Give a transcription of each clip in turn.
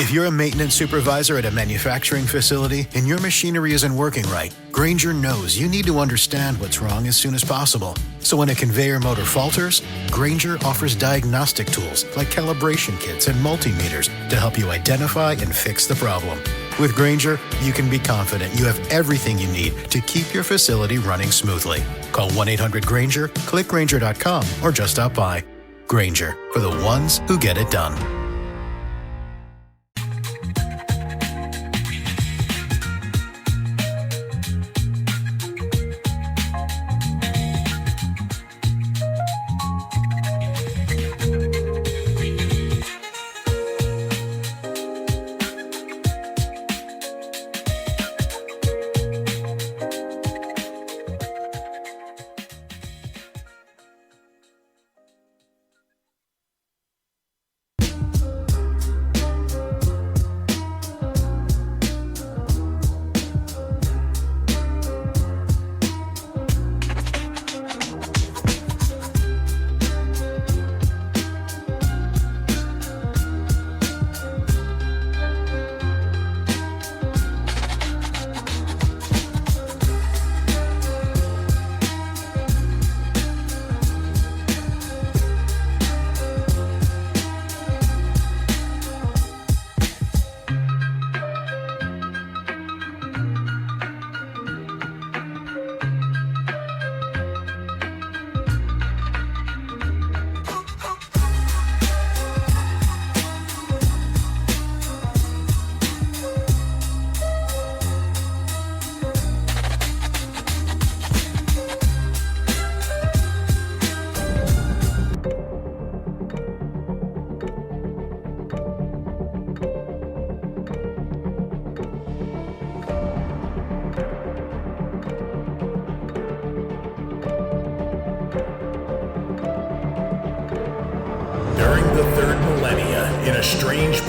If you're a maintenance supervisor at a manufacturing facility and your machinery isn't working right, Grainger knows you need to understand what's wrong as soon as possible. So when a conveyor motor falters, Grainger offers diagnostic tools like calibration kits and multimeters to help you identify and fix the problem. With Grainger, you can be confident you have everything you need to keep your facility running smoothly. Call 1-800-GRAINGER, click Grainger.com, or just stop by. Grainger, for the ones who get it done.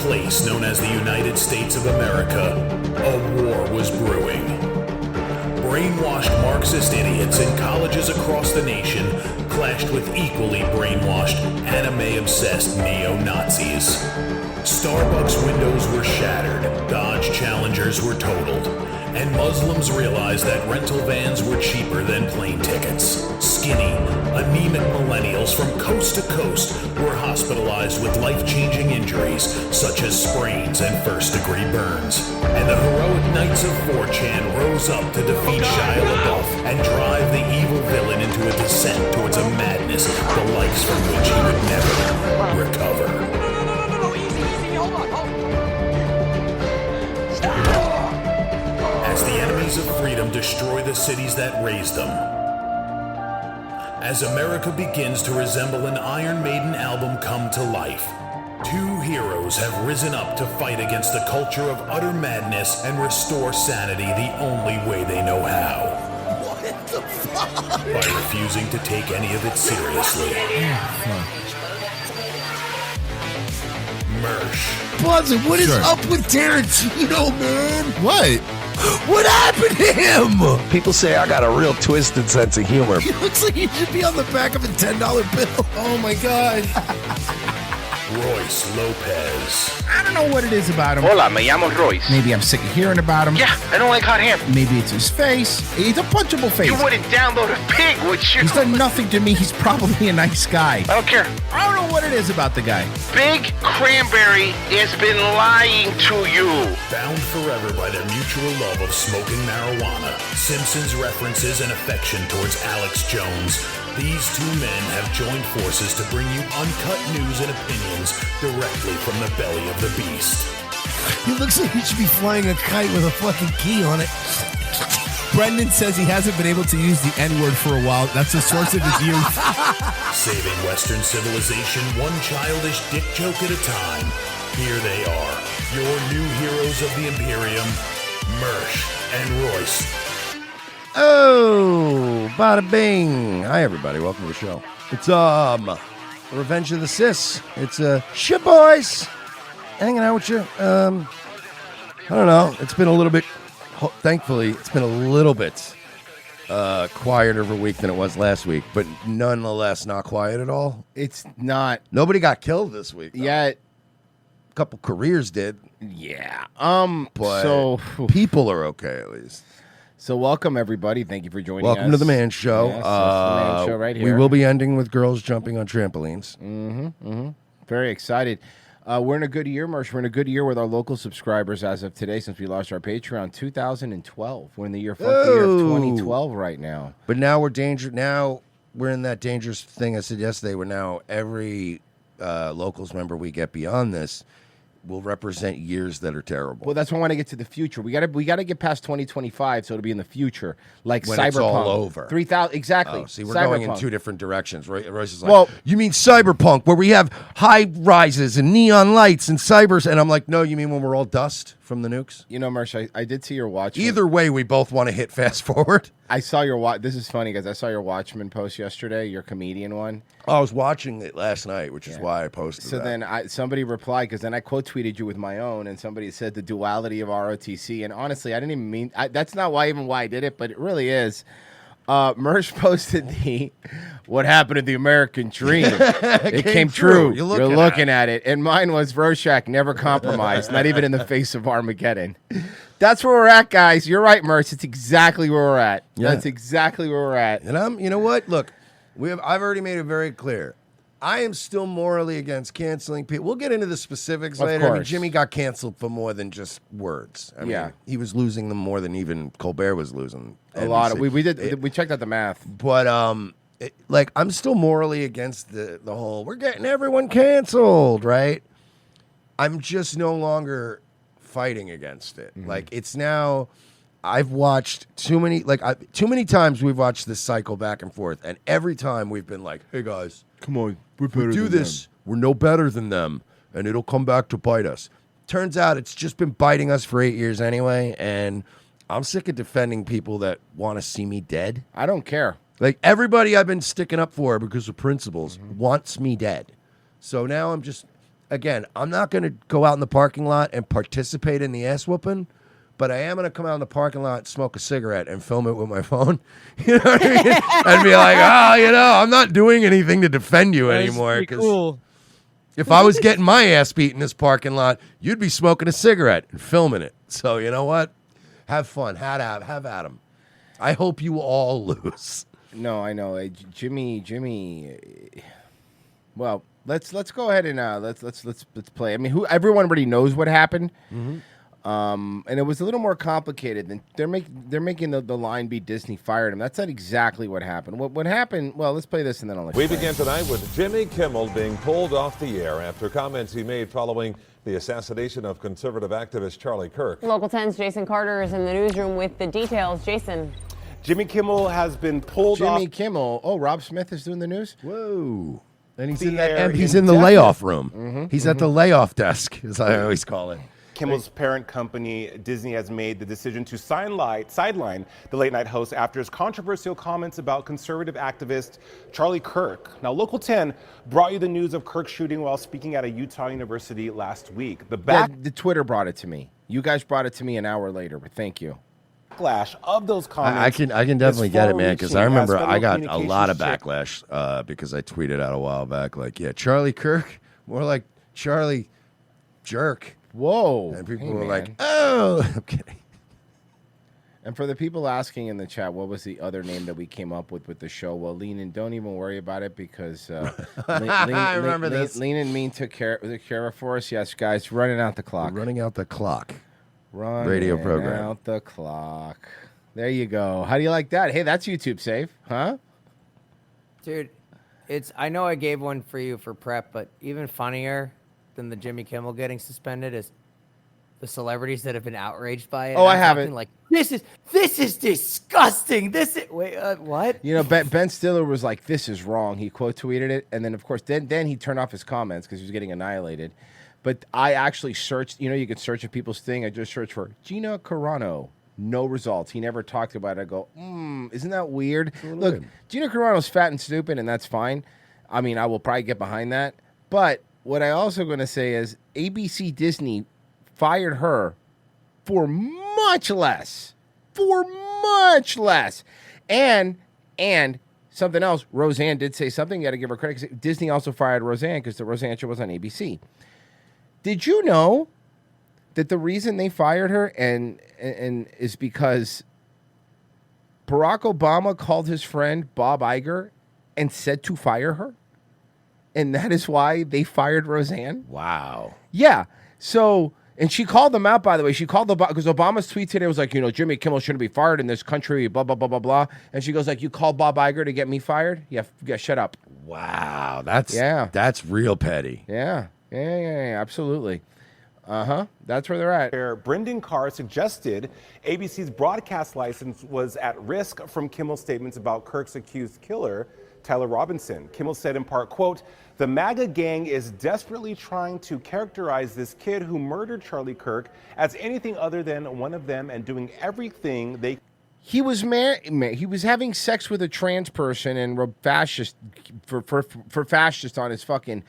Place known as the United States of America, a war was brewing. Brainwashed Marxist idiots in colleges across the nation clashed with equally brainwashed, anime-obsessed neo-Nazis. Starbucks windows were shattered, Dodge Challengers were totaled, and Muslims realized that rental vans were cheaper than plane tickets. Skinny, anemic millennials from coast to coast were hospitalized with life-changing injuries such as sprains and first-degree burns. And the heroic knights of 4chan rose up to defeat Shia LaBeouf and drive the evil villain into a descent towards a madness the likes from which he would never recover. No, easy, hold on. As the enemies of freedom destroy the cities that raised them, as America begins to resemble an Iron Maiden album come to life, two heroes have risen up to fight against the culture of utter madness and restore sanity the only way they know how. What the fuck? By refusing to take any of it seriously. Mersh. Buzzer, what is up with Tarantino, man? What? What happened to him? People say I got a real twisted sense of humor. He looks like he should be on the back of a $10 bill. Oh my God. Royce Lopez. I don't know what it is about him. Hola, me llamo Royce. Maybe I'm sick of hearing about him. Yeah, I don't like hot hair. Maybe it's his face. He's a punchable face. You wouldn't download a pig, would you? He's done nothing to me. He's probably a nice guy. I don't care. I don't know what it is about the guy. Big Cranberry has been lying to you. Bound forever by their mutual love of smoking marijuana, Simpsons references and affection towards Alex Jones, these two men have joined forces to bring you uncut news and opinions directly from the belly of the beast. He looks like he should be flying a kite with a fucking key on it. Brendan says he hasn't been able to use the N-word for a while. That's the source of his youth. Saving Western civilization one childish dick joke at a time. Here they are, your new heroes of the Imperium, Mersh and Royce. Oh, bada bing. Hi, everybody. Welcome to the show. It's, Revenge of the Sis. It's, shit boys. Hanging out with you. I don't know. It's been a little bit, thankfully, it's been a little bit quieter of a week than it was last week, but nonetheless not quiet at all. It's not. Nobody got killed this week, though. Yet. couple careers did. Yeah. But So people are okay at least. So welcome everybody. Thank you for joining us. Welcome to the Man Show. Yes, that's the Man Show right here. We will be ending with girls jumping on trampolines. Very excited. We're in a good year, Mersh. We're in a good year with our local subscribers as of today since we launched our Patreon. 2012. We're in the year funky year of 2012 right now. But now we're in that dangerous thing I said yesterday where now every locals member we get beyond this will represent years that are terrible. Well, that's why I want to get to the future. We got to get past 2025, so it'll be in the future, like when Cyberpunk. it's all over. 3000 exactly. Oh, see, we're Cyberpunk. going in two different directions. Royce is like, Well- you mean Cyberpunk, where we have high rises and neon lights and cybers? And I'm like, no, you mean when we're all dust from the nukes? You know, Mersh, I did see your Watchmen. Either way, we both want to hit fast forward. I saw your watch. This is funny because I saw your Watchmen post yesterday, your comedian one. I was watching it last night, which is why I posted So that. then somebody replied because then I quote tweeted you with my own, and somebody said the duality of ROTC. And honestly, I didn't even mean that's not why I did it, but it really is. Mersh posted the what happened to the American dream. It came true. You're looking at it. And mine was Rorschach never compromised, not even in the face of Armageddon. That's where we're at, guys. You're right, Mersh. It's exactly where we're at. Yeah. That's exactly where we're at. And you know what? Look, I've already made it very clear. I am still morally against canceling people. We'll get into the specifics Of later. I mean, course. Jimmy got canceled for more than just words. I mean, he was losing them more than even Colbert was losing. A lot of we checked out the math. But I'm still morally against the whole we're getting everyone canceled, right? I'm just no longer fighting against it. Like it's now I've watched too many times we've watched this cycle back and forth, and every time we've been like, "Hey guys, come on, we do this. We're no better than them, and it'll come back to bite us." Turns out it's just been biting us for 8 years anyway, and I'm sick of defending people that want to see me dead. I don't care. Like everybody I've been sticking up for because of principles wants me dead. So now I'm not going to go out in the parking lot and participate in the ass whooping, but I am going to come out in the parking lot, smoke a cigarette, and film it with my phone. You know what I mean? And be like, I'm not doing anything to defend you anymore. That's pretty cool. If I was getting my ass beat in this parking lot, you'd be smoking a cigarette and filming it. So you know what? Have fun. Have at 'em. I hope you all lose. No, I know, Jimmy. Well, let's go ahead and let's play. I mean, everyone already knows what happened, and it was a little more complicated than they're making the line be Disney fired him. That's not exactly what happened. What happened? Well, let's play this and then I'll. We begin tonight with Jimmy Kimmel being pulled off the air after comments he made following the assassination of conservative activist Charlie Kirk. Local 10's Jason Carter is in the newsroom with the details. Jason. Jimmy Kimmel has been pulled off. Jimmy Kimmel. Oh, Rob Smith is doing the news. Whoa. And he's The in that. air He's in the indefinite. layoff room. He's at the layoff desk, as I always call it. Kimmel's parent company, Disney, has made the decision to sideline the late night host after his controversial comments about conservative activist Charlie Kirk. Now, Local 10 brought you the news of Kirk's shooting while speaking at a Utah university last week. The Twitter brought it to me. You guys brought it to me an hour later, but thank you. Backlash of those comments. I can definitely get it, man, because I remember far-reaching I as got federal a lot of communications backlash because I tweeted out a while back, like, yeah, Charlie Kirk, more like Charlie Jerk. Whoa. And people Hey, were man. like, oh, I'm kidding. And for the people asking in the chat, what was the other name that we came up with the show? Well, Lean and don't even worry about it because I remember this. Lean and Mean took care of it for us. Yes, guys, running out the clock. Running out the clock. Running Radio program. out the clock. There you go. How do you like that? Hey, that's YouTube safe, huh? Dude, I know I gave one for you for prep, but even funnier than the Jimmy Kimmel getting suspended is the celebrities that have been outraged by it. Oh, I I'm haven't. talking Like this is disgusting. What? You know, Ben Stiller was like, "This is wrong." He quote tweeted it, and then of course, then he turned off his comments because he was getting annihilated. But I actually searched. You know, you could search a people's thing. I just searched for Gina Carano. No results. He never talked about it. I go, isn't that weird? Look, weird. Gina Carano's fat and stupid, and that's fine. I mean, I will probably get behind that. But what I also going to say is ABC Disney fired her for much less. And something else, Roseanne did say something. You got to give her credit. 'Cause Disney also fired Roseanne because the Roseanne show was on ABC. Did you know that the reason they fired her and is because Barack Obama called his friend Bob Iger and said to fire her? And that is why they fired Roseanne? Wow. Yeah. So, and she called them out, by the way. She called because Obama's tweet today was like, Jimmy Kimmel shouldn't be fired in this country, blah, blah, blah, blah, blah. And she goes like, you called Bob Iger to get me fired? Yeah, shut up. Wow. That's real petty. Yeah, absolutely. That's where they're at. Brendan Carr suggested ABC's broadcast license was at risk from Kimmel's statements about Kirk's accused killer, Tyler Robinson. Kimmel said in part, quote, "The MAGA gang is desperately trying to characterize this kid who murdered Charlie Kirk as anything other than one of them and doing everything they..." He was he was having sex with a trans person and fascist for fascist on his fucking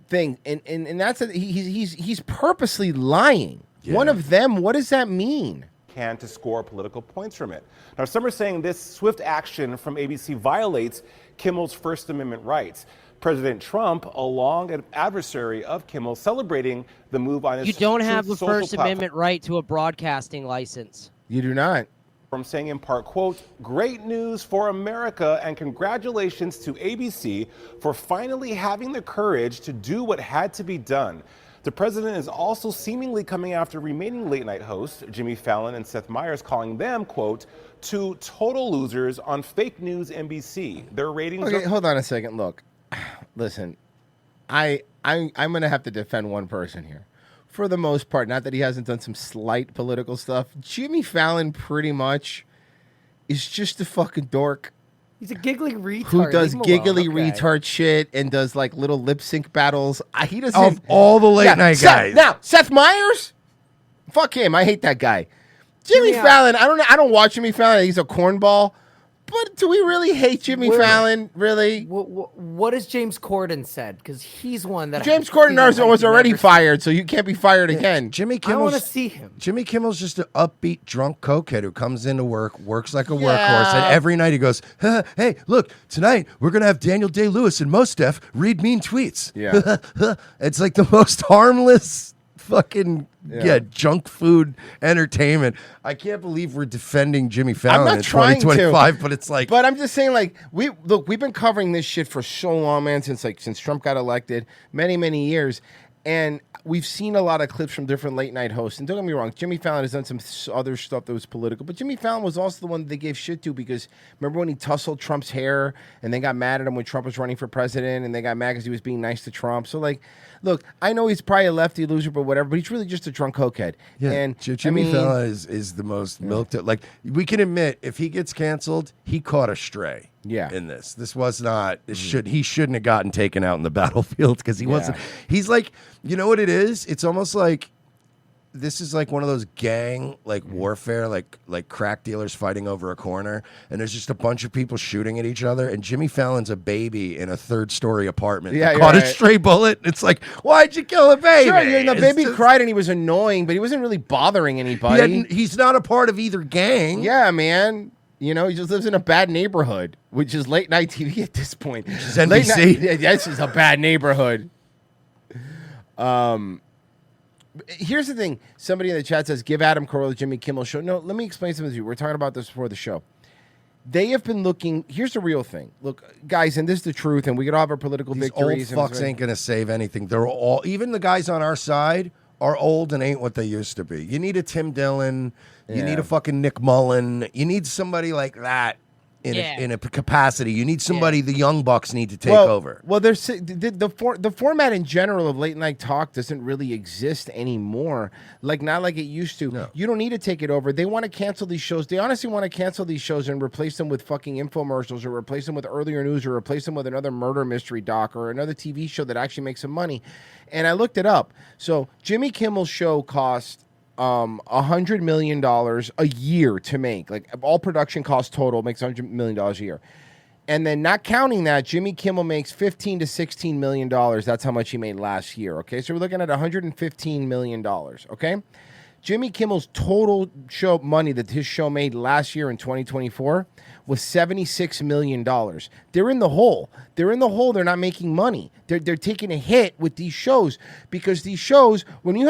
thing, and that's he's purposely lying. Yeah. One of them. What does that mean? Can to score political points from it. Now, some are saying this swift action from ABC violates Kimmel's First Amendment rights. President Trump, a long adversary of Kimmel, celebrating the move on his You don't have the social First platform. Amendment right to a broadcasting license. You do not. From saying in part, quote, "Great news for America and congratulations to ABC for finally having the courage to do what had to be done." The president is also seemingly coming after remaining late night hosts, Jimmy Fallon and Seth Meyers, calling them, quote, two total losers on fake news NBC. Their ratings Okay, hold on a second. Look, listen, I'm going to have to defend one person here. For the most part, not that he hasn't done some slight political stuff, Jimmy Fallon pretty much is just a fucking dork. He's a giggly retard. Who does Leave him giggly alone. Okay. retard shit and does like little lip sync battles. He doesn't. Of all the late night guys. Now, Seth Meyers? Fuck him. I hate that guy. Jimmy Fallon, I don't watch Jimmy Fallon. He's a cornball. But do we really hate Jimmy Fallon? Really? What has James Corden said? Because he's one that James Corden was already fired, so you can't be fired again. Jimmy I Kimmel's, want to see him. Jimmy Kimmel's just an upbeat drunk cokehead who comes into work, works like a workhorse, and every night he goes, "Hey, look, tonight we're gonna have Daniel Day-Lewis and Mos Def read mean tweets." Yeah. It's like the most harmless fucking junk food entertainment. I can't believe we're defending Jimmy Fallon I'm not in trying 2025, to, but it's like, but I'm just saying, like, we've been covering this shit for so long, man, since Trump got elected, many years, and we've seen a lot of clips from different late night hosts. And don't get me wrong, Jimmy Fallon has done some other stuff that was political, but Jimmy Fallon was also the one that they gave shit to because remember when he tussled Trump's hair and they got mad at him when Trump was running for president and they got mad because he was being nice to Trump. So like, look, I know he's probably a lefty loser, but whatever, but he's really just a drunk cokehead. yeah, And Jimmy Fallon is the most milked. Like, we can admit, if he gets canceled, he caught a stray. Yeah. In this was not. He shouldn't have gotten taken out in the battlefield because he wasn't. He's like, you know what it is? It's almost like this is like one of those gang warfare, like crack dealers fighting over a corner, and there's just a bunch of people shooting at each other, and Jimmy Fallon's a baby in a 3rd-story apartment. Yeah, that caught right. a stray bullet. It's like, why'd you kill a baby? Sure, the It's baby just- cried and he was annoying, but he wasn't really bothering anybody. He's not a part of either gang. Yeah, man. You know, he just lives in a bad neighborhood, which is late night TV at this point. Which is NBC. This is a bad neighborhood. Here's the thing. Somebody in the chat says, give Adam Carolla the Jimmy Kimmel show. No, let me explain something to you. We're talking about this before the show. They have been looking. Here's the real thing. Look, guys, and this is the truth, and we could all have our political These victories. old fucks ain't gonna save anything. They're all, even the guys on our side are old and ain't what they used to be. You need a Tim Dillon. You need a fucking Nick Mullen. You need somebody like that in a capacity. You need somebody the young bucks need to take over. Well, there's the format in general of late night talk doesn't really exist anymore. Like not like it used to. No. You don't need to take it over. They want to cancel these shows. They honestly want to cancel these shows and replace them with fucking infomercials or replace them with earlier news or replace them with another murder mystery doc or another TV show that actually makes some money. And I looked it up. So Jimmy Kimmel's show cost $100 million a year to make. Like all production costs total makes $100 million a year. And then not counting that, Jimmy Kimmel makes $15 to $16 million. That's how much he made last year. Okay. So we're looking at $115 million. Okay. Jimmy Kimmel's total show money that his show made last year in 2024 was $76 million. They're in the hole. They're in the hole. They're not making money. They're taking a hit with these shows because these shows, here's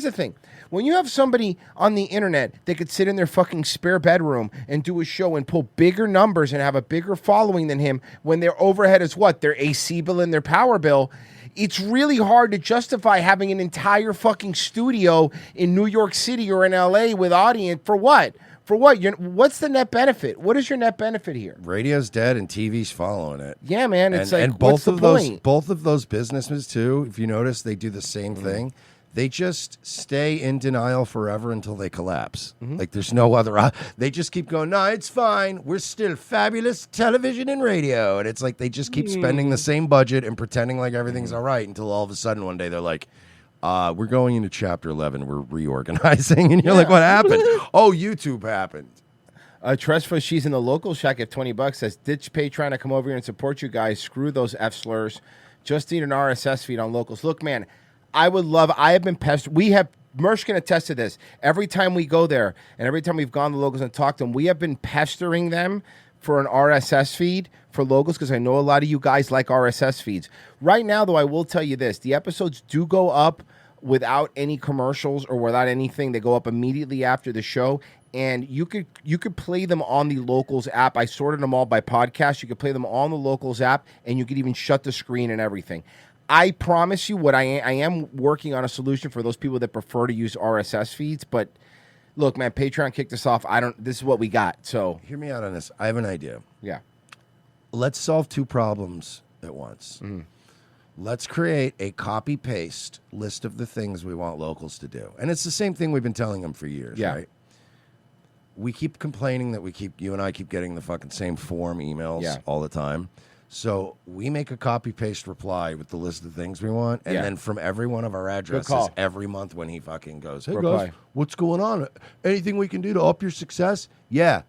the thing. When you have somebody on the internet that could sit in their fucking spare bedroom and do a show and pull bigger numbers and have a bigger following than him, when their overhead is what? Their AC bill and their power bill, it's really hard to justify having an entire fucking studio in New York City or in LA with audience for what? For what? What's the net benefit? What is your net benefit here? Radio's dead and TV's following it. Yeah, man. It's and like, both what's the of those, point? both of those businesses too. If you notice, they do the same Mm-hmm. thing. They just stay in denial forever until they collapse. Mm-hmm. Like there's no other. They just keep going. No, it's fine. We're still fabulous television and radio, and it's like they just keep spending the same budget and pretending like everything's all right until all of a sudden one day they're like, "We're going into Chapter 11. We're reorganizing," and you're like, "What happened?" "Oh, YouTube happened." Tresfa, she's in the local shack at $20. Says, ditch Patreon to come over here and support you guys. Screw those F slurs. Just need an RSS feed on locals. Look, man, I have been pestered. Mersh can attest to this. Every time we go there and every time we've gone to locals and talked to them, we have been pestering them for an RSS feed for locals because I know a lot of you guys like RSS feeds. Right now, though, I will tell you this. The episodes do go up without any commercials or without anything. They go up immediately after the show. And you could play them on the Locals app. I sorted them all by podcast. You could play them on the Locals app, and you could even shut the screen and everything. I promise you, I am working on a solution for those people that prefer to use RSS feeds. But look, man, Patreon kicked us off. This is what we got. So hear me out on this. I have an idea. Yeah. Let's solve two problems at once. Mm-hmm. Let's create a copy-paste list of the things we want locals to do. And it's the same thing we've been telling them for years, Yeah. right? We keep complaining that you and I keep getting the fucking same form emails all the time. So we make a copy-paste reply with the list of things we want, and then from every one of our addresses, call. every month when he fucking goes, "Hey Reply. guys, what's going on? Anything we can do to up your success?" Yeah.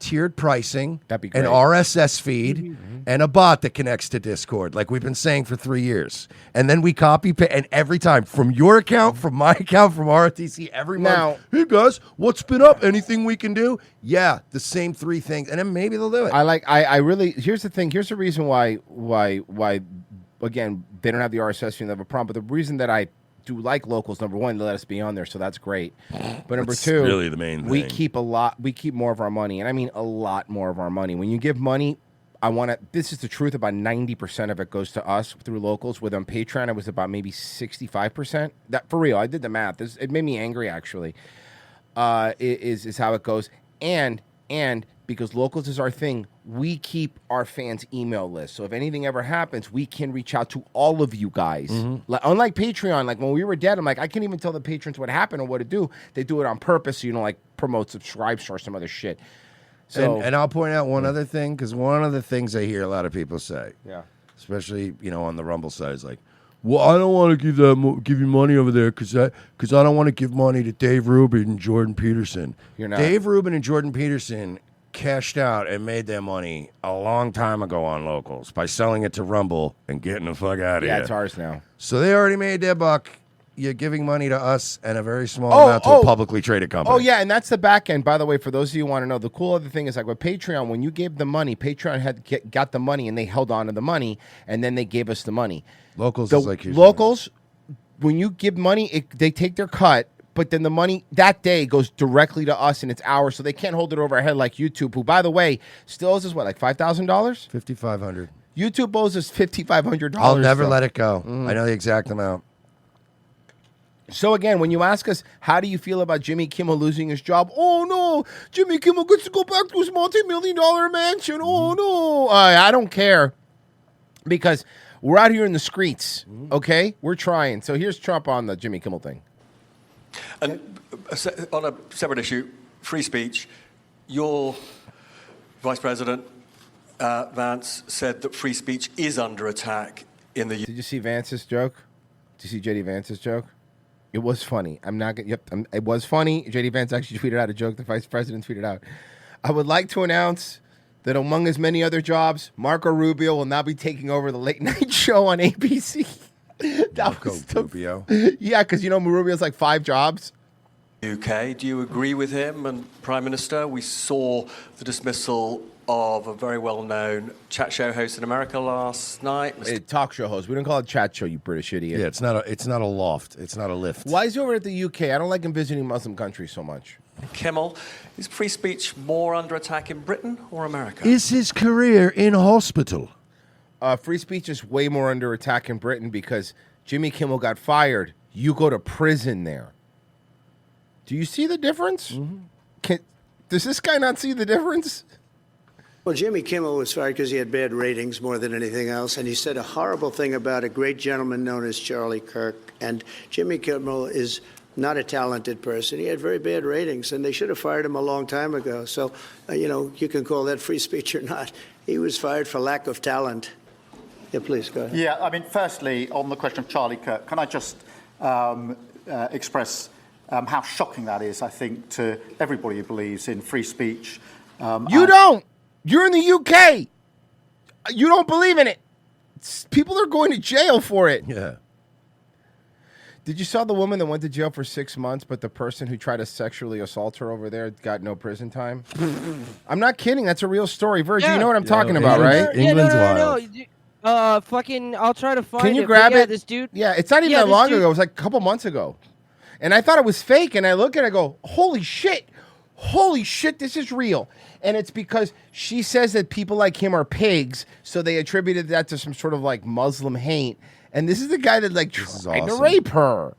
Tiered pricing, That'd be an great. RSS feed, and a bot that connects to Discord, like we've been saying for 3 years. And then we and every time from your account, from my account, from ROTC, every month. Hey guys, what's been up? Anything we can do? Yeah, the same three things, and then maybe they'll do it. I really. Here's the thing. Here's the reason why. Again, they don't have the RSS feed. They have a problem. But the reason that I do like locals, number one, they let us be on there, so that's great. But number That's two, really the main we thing. keep more of our money, and I mean a lot more of our money. When you give money, this is the truth. About 90% of it goes to us through locals. With on Patreon, it was about maybe 65%. That for real. I did the math. It made me angry actually. Is how it goes, and because locals is our thing, we keep our fans' email list. So if anything ever happens, we can reach out to all of you guys. Unlike Patreon, like when we were dead, I'm like, I can't even tell the patrons what happened or what to do. They do it on purpose, so you don't like promote, subscribe, or some other shit. So and I'll point out one other thing, because one of the things I hear a lot of people say, Yeah. especially on the Rumble side, is like, "Well, I don't want to give you money over there because I don't want to give money to Dave Rubin and Jordan Peterson." You're not. Dave Rubin and Jordan Peterson cashed out and made their money a long time ago on locals by selling it to Rumble and getting the fuck out of here. Yeah, it's ours now. So they already made their buck. You're giving money to us and a very small amount to a publicly traded company. Oh, yeah, and that's the back end. By the way, for those of you who want to know, the cool other thing is like with Patreon, when you gave the money, Patreon got the money and they held on to the money, and then they gave us the money. Locals is like locals, when you give money, they take their cut, but then the money that day goes directly to us and it's ours, so they can't hold it over our head like YouTube, who, by the way, still owes us what, like $5,000? $5,500. YouTube owes us $5,500. I'll never still. let it go. I know the exact amount. So again, when you ask us, how do you feel about Jimmy Kimmel losing his job? Oh no, Jimmy Kimmel gets to go back to his multi-million-dollar mansion. Oh no, I don't care, because we're out here in the streets. Okay, we're trying. So here's Trump on the Jimmy Kimmel thing. And on a separate issue, free speech, your Vice President Vance said that free speech is under attack in the. Did you see Vance's joke? Did you see JD Vance's joke? It was funny. It was funny. JD Vance actually tweeted out a joke the Vice President tweeted out. I would like to announce that among his many other jobs, Marco Rubio will now be taking over the late night show on ABC. That was Rubio. Yeah, because you know Rubio's like 5 jobs. UK, do you agree with him and Prime Minister? We saw the dismissal of a very well-known chat show host in America last night. Hey, talk show host. We don't call it chat show, you British idiot. Yeah, it's not a loft. It's not a lift. Why is he over at the UK? I don't like him visiting Muslim countries so much. Kimmel, is free speech more under attack in Britain or America? Is his career in hospital? Free speech is way more under attack in Britain because Jimmy Kimmel got fired. You go to prison there. Do you see the difference? Does this guy not see the difference? Well, Jimmy Kimmel was fired because he had bad ratings more than anything else, and he said a horrible thing about a great gentleman known as Charlie Kirk. And Jimmy Kimmel is not a talented person. He had very bad ratings, and they should have fired him a long time ago. So, you can call that free speech or not. He was fired for lack of talent. Yeah, please, go ahead. Yeah, I mean, firstly, on the question of Charlie Kirk, can I just express how shocking that is, I think, to everybody who believes in free speech. You don't. You're in the UK. You don't believe in it. People are going to jail for it. Yeah. Did you saw the woman that went to jail for 6 months, but the person who tried to sexually assault her over there got no prison time? I'm not kidding. That's a real story. Virgil, you know what I'm talking about, right? England's wild. Fucking, I'll try to find it. Can you grab yeah, it? This dude. Yeah, it's not even that long ago. It was like a couple months ago. And I thought it was fake, and I look at it and I go, holy shit, this is real. And it's because she says that people like him are pigs, so they attributed that to some sort of like Muslim hate. And this is the guy that like tried to rape her.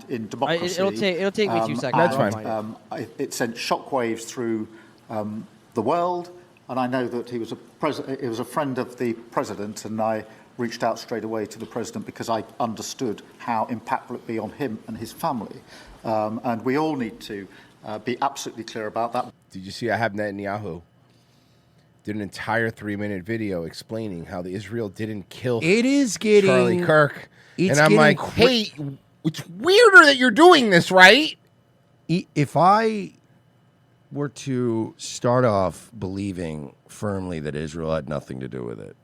In democracy, it'll take me 2 seconds. That's fine. It sent shockwaves through the world, and I know that he was a friend of the president, and I reached out straight away to the president because I understood how impactful it'd be on him and his family. And we all need to be absolutely clear about that. Did you see Ahab Netanyahu did an entire 3-minute video explaining how the Israel didn't kill Charlie Kirk? And I'm like, hey, it's weirder that you're doing this, right? If I were to start off believing firmly that Israel had nothing to do with it,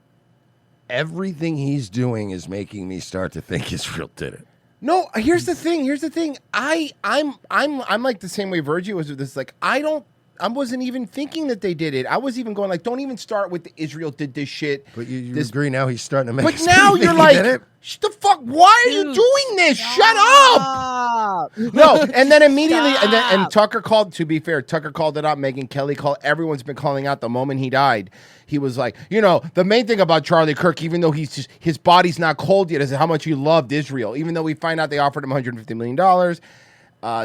everything he's doing is making me start to think Israel did it. No, here's the thing. I'm like the same way Virgie was with this. Like, I wasn't even thinking that they did it. I was even going like, don't even start with the Israel did this shit. But you agree now he's starting to make. But now you're like, the fuck? Why are you doing this? Shut up! No, and then immediately, and Tucker called. To be fair, Tucker called it out. Megyn Kelly called. Everyone's been calling out the moment he died. He was like, the main thing about Charlie Kirk, even though his body's not cold yet, is how much he loved Israel. Even though we find out they offered him $150 million.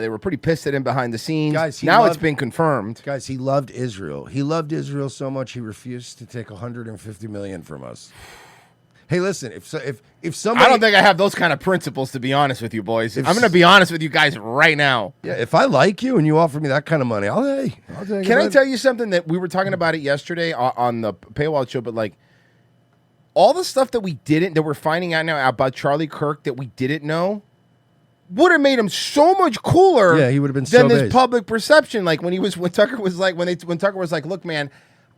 They were pretty pissed at him behind the scenes. Guys, it's been confirmed. Guys, he loved Israel. He loved Israel so much he refused to take $150 million from us. Hey, listen, if somebody, I don't think I have those kind of principles, to be honest with you, boys. I'm going to be honest with you guys right now. Yeah, if I like you and you offer me that kind of money, I'll take it. Can I tell you something that we were talking about it yesterday on the Paywall show? But like, all the stuff that we're finding out now about Charlie Kirk that we didn't know, would have made him so much cooler. Yeah, he would have been than so this based. public perception. Like when Tucker was like, when Tucker was like, look, man,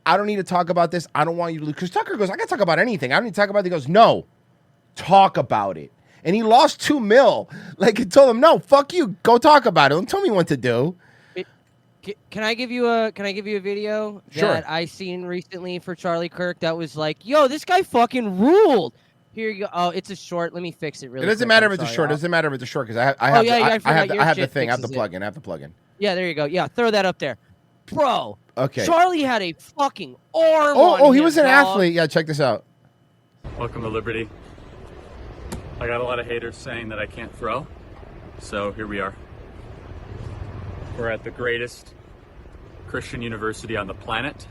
I don't need to talk about this. I don't want you to lose. Because Tucker goes, I got to talk about anything. I don't need to talk about it. He goes, no, talk about it. And he lost $2 million. Like, he told him, no, fuck you. Go talk about it. Don't tell me what to do. Can I give you a video Sure. that I seen recently for Charlie Kirk that was like, yo, this guy fucking ruled. Here you go. Oh, it's a short. Let me fix it really It doesn't quick. matter I'm if it's a sorry. short. It doesn't matter if it's a short because I I have the thing. I have the fixes plug-in. I have the plug-in. Yeah, there you go. Yeah, throw that up there. Bro. Okay. Charlie had a fucking arm Oh, he him, was an dog. athlete. Yeah, check this out. Welcome to Liberty. I got a lot of haters saying that I can't throw, so here we are. We're at the greatest Christian university on the planet.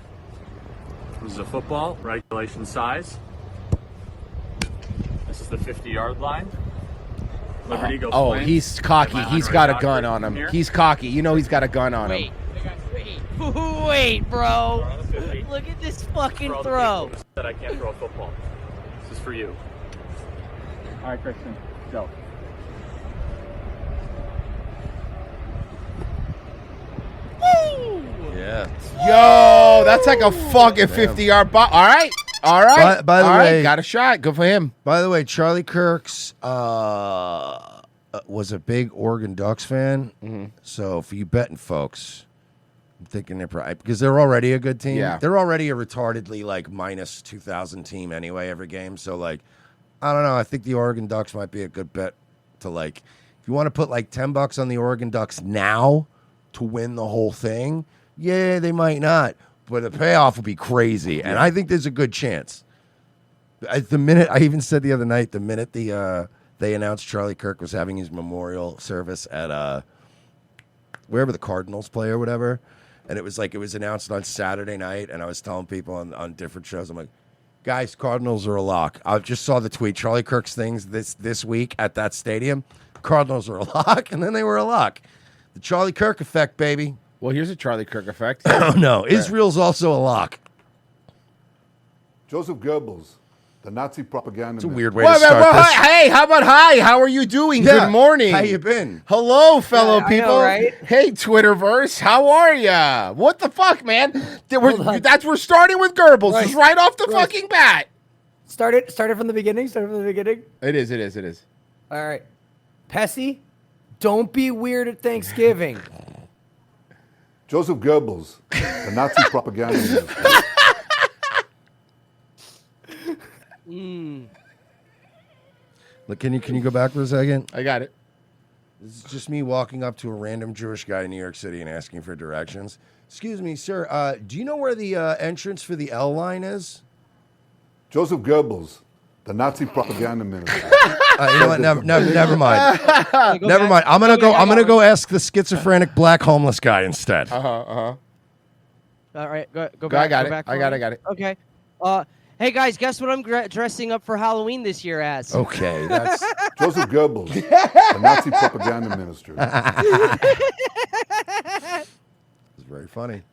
This is a football, regulation size. This is the 50-yard line. Liberty goes Flames. He's cocky. My He's honorary got a doctorate gun on from him. here. He's cocky. You know he's got a gun on him. Wait, bro. Look at this fucking For all the throw. people who said I can't throw a football. This is for you. All right, Christian, go. Yeah. Yo, that's like a fucking 50-yard ball. All right. All right. By the All way, right, got a shot. Good for him. By the way, Charlie Kirk's was a big Oregon Ducks fan. Mm-hmm. So for you betting folks, I'm thinking they're probably because they're already a good team. Yeah. They're already a retardedly like minus 2,000 team anyway every game. So like, I don't know. I think the Oregon Ducks might be a good bet to like. If you want to put like $10 on the Oregon Ducks now to win the whole thing, yeah, they might not, but the payoff will be crazy, and I think there's a good chance. The minute I even said the other night, the minute they announced Charlie Kirk was having his memorial service at wherever the Cardinals play or whatever, and it was announced on Saturday night, and I was telling people on different shows, I'm like, guys, Cardinals are a lock. I just saw the tweet, Charlie Kirk's things this week at that stadium. Cardinals are a lock, and then they were a lock. The Charlie Kirk effect, baby. Well, here's a Charlie Kirk effect. Oh, no. Israel's also a lock. Joseph Goebbels, the Nazi propaganda. It's a weird way to start this. Hey, how about hi? How are you doing? Yeah. Good morning. How you been? Hello, fellow Yeah, I people. know, right? Hey, Twitterverse. How are ya? What the fuck, man? We're starting with Goebbels. Right. Just right off the Right. fucking bat. Start it from the beginning. It is. All right. Pessy, don't be weird at Thanksgiving. Joseph Goebbels, the Nazi propaganda minister. Look, can you go back for a second? I got it. This is just me walking up to a random Jewish guy in New York City and asking for directions. Excuse me, sir. Do you know where the entrance for the L line is? Joseph Goebbels, the Nazi propaganda minister. You know what? Never mind. Never mind. I'm gonna go ask the schizophrenic black homeless guy instead. Uh-huh. All right, go Go, back. I got go it. back I got it. Okay. Hey guys, guess what I'm dressing up for Halloween this year as? Okay, that's Joseph Goebbels, the Nazi propaganda minister. It's very funny.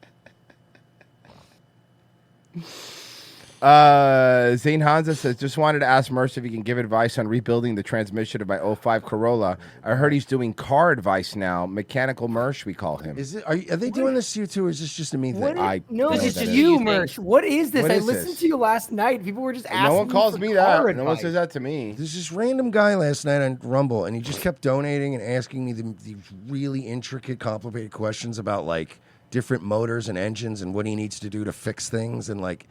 Zane Hansa says, just wanted to ask Merce if he can give advice on rebuilding the transmission of my 05 Corolla. I heard he's doing car advice now. Mechanical Merce, we call him. Is it? Are they doing this to you too, or is this just a me thing? No, know it's that you, is. Mersh. What is this? What I is listened this? to you last night. People were just asking No one calls for me car that. No one advice. says that to me. There's this random guy last night on Rumble, and he just kept donating and asking me these really intricate, complicated questions about like different motors and engines and what he needs to do to fix things, and like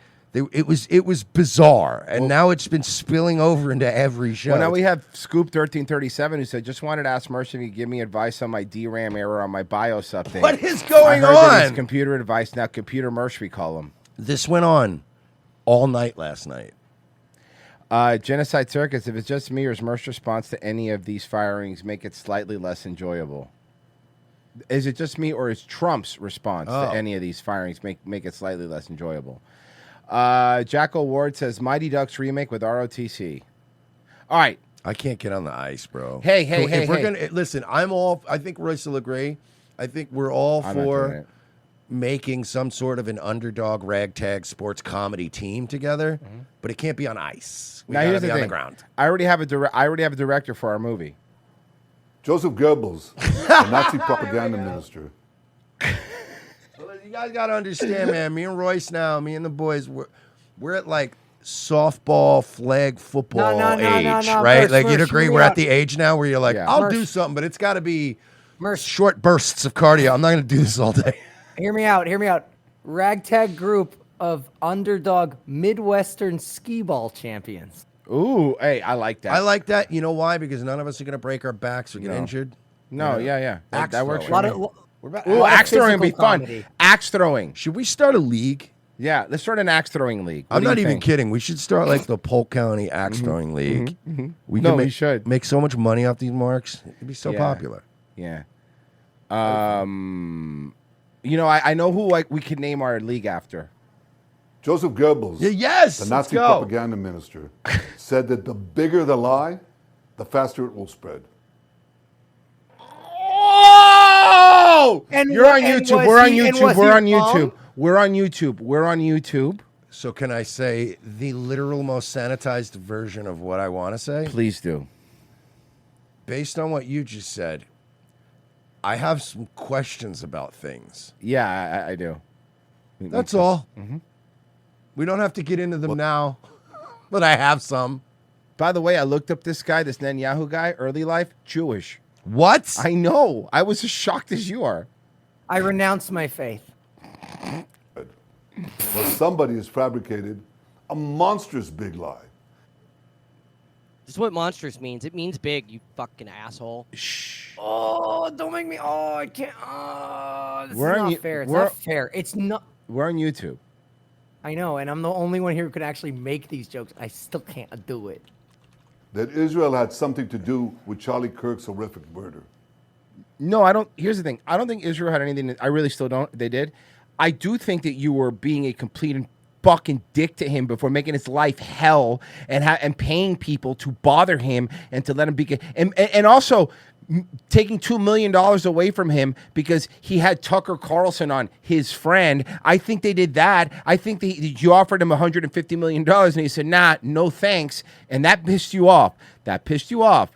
it was bizarre. And now it's been spilling over into every show. Well, now we have Scoop 1337 who said, just wanted to ask Merce if he could give me advice on my DRAM error on my BIOS update. What is going I heard that it's on? computer advice now. Computer Merce, we call him. This went on all night last night. Genocide Circus, if it's just me or is Merce's response to any of these firings make it slightly less enjoyable? Is it just me or is Trump's response to any of these firings make it slightly less enjoyable? Jackal Ward says, Mighty Ducks remake with ROTC. All right. I can't get on the ice, bro. Hey. If we're gonna listen, I'm all. I think Royce will agree. I think we're all I'm not doing for it. making some sort of an underdog ragtag sports comedy team together, but it can't be on ice. We Now gotta here's be the on thing. the ground. I already have a director for our movie. Joseph Goebbels, the Nazi propaganda minister. You guys got to understand, man. Me and Royce now, me and the boys, we're at like softball, flag football age, right? Merce, like you'd Merce, agree, hear me we're at out. the age now where you're like, Yeah. I'll Merce. do something, but it's got to be short bursts of cardio. I'm not going to do this all day. Hear me out. Ragtag group of underdog Midwestern skee ball champions. Ooh, hey, I like that. I like that. You know why? Because none of us are going to break our backs or get No. injured. No, You know? yeah. Axe That works throwing. for me. What about Ooh, axe throwing would be physical fun. comedy. Axe throwing. Should we start a league? Yeah, let's start an axe throwing league. I'm not even kidding. We should start like the Polk County Axe Throwing League. We No, can we should. make so much money off these marks. It'd be so Yeah. popular. Yeah. You know, I know who we could name our league after. Joseph Goebbels, yes, the let's Nazi go. propaganda minister, said that the bigger the lie, the faster it will spread. Oh! And You're wa- on and YouTube. was We're on he- and YouTube. was We're he on wrong? YouTube. We're on YouTube. We're on YouTube. So can I say the literal most sanitized version of what I want to say? Please do. Based on what you just said, I have some questions about things. Yeah, I do. That's all. We don't have to get into them now, but I have some. By the way, I looked up this guy, this Netanyahu guy, early life, Jewish. What? I know. I was as shocked as you are. I renounce my faith. Well, somebody has fabricated a monstrous big lie. This is what monstrous means. It means big, you fucking asshole. Oh, don't make me. Oh, I can't. Oh, this We're is on not you- fair. It's we're- not fair. It's not. We're on YouTube. I know, and I'm the only one here who can actually make these jokes. I still can't do it. That Israel had something to do with Charlie Kirk's horrific murder. No, I don't. Here's the thing. I don't think Israel had anything. I really still don't. They did. I do think that you were being a complete and fucking dick to him before making his life hell and paying people to bother him and to let him be and also taking $2 million away from him because he had Tucker Carlson on, his friend. I think they did that. I think you offered him $150 million and he said, nah, no thanks. And that pissed you off. That pissed you off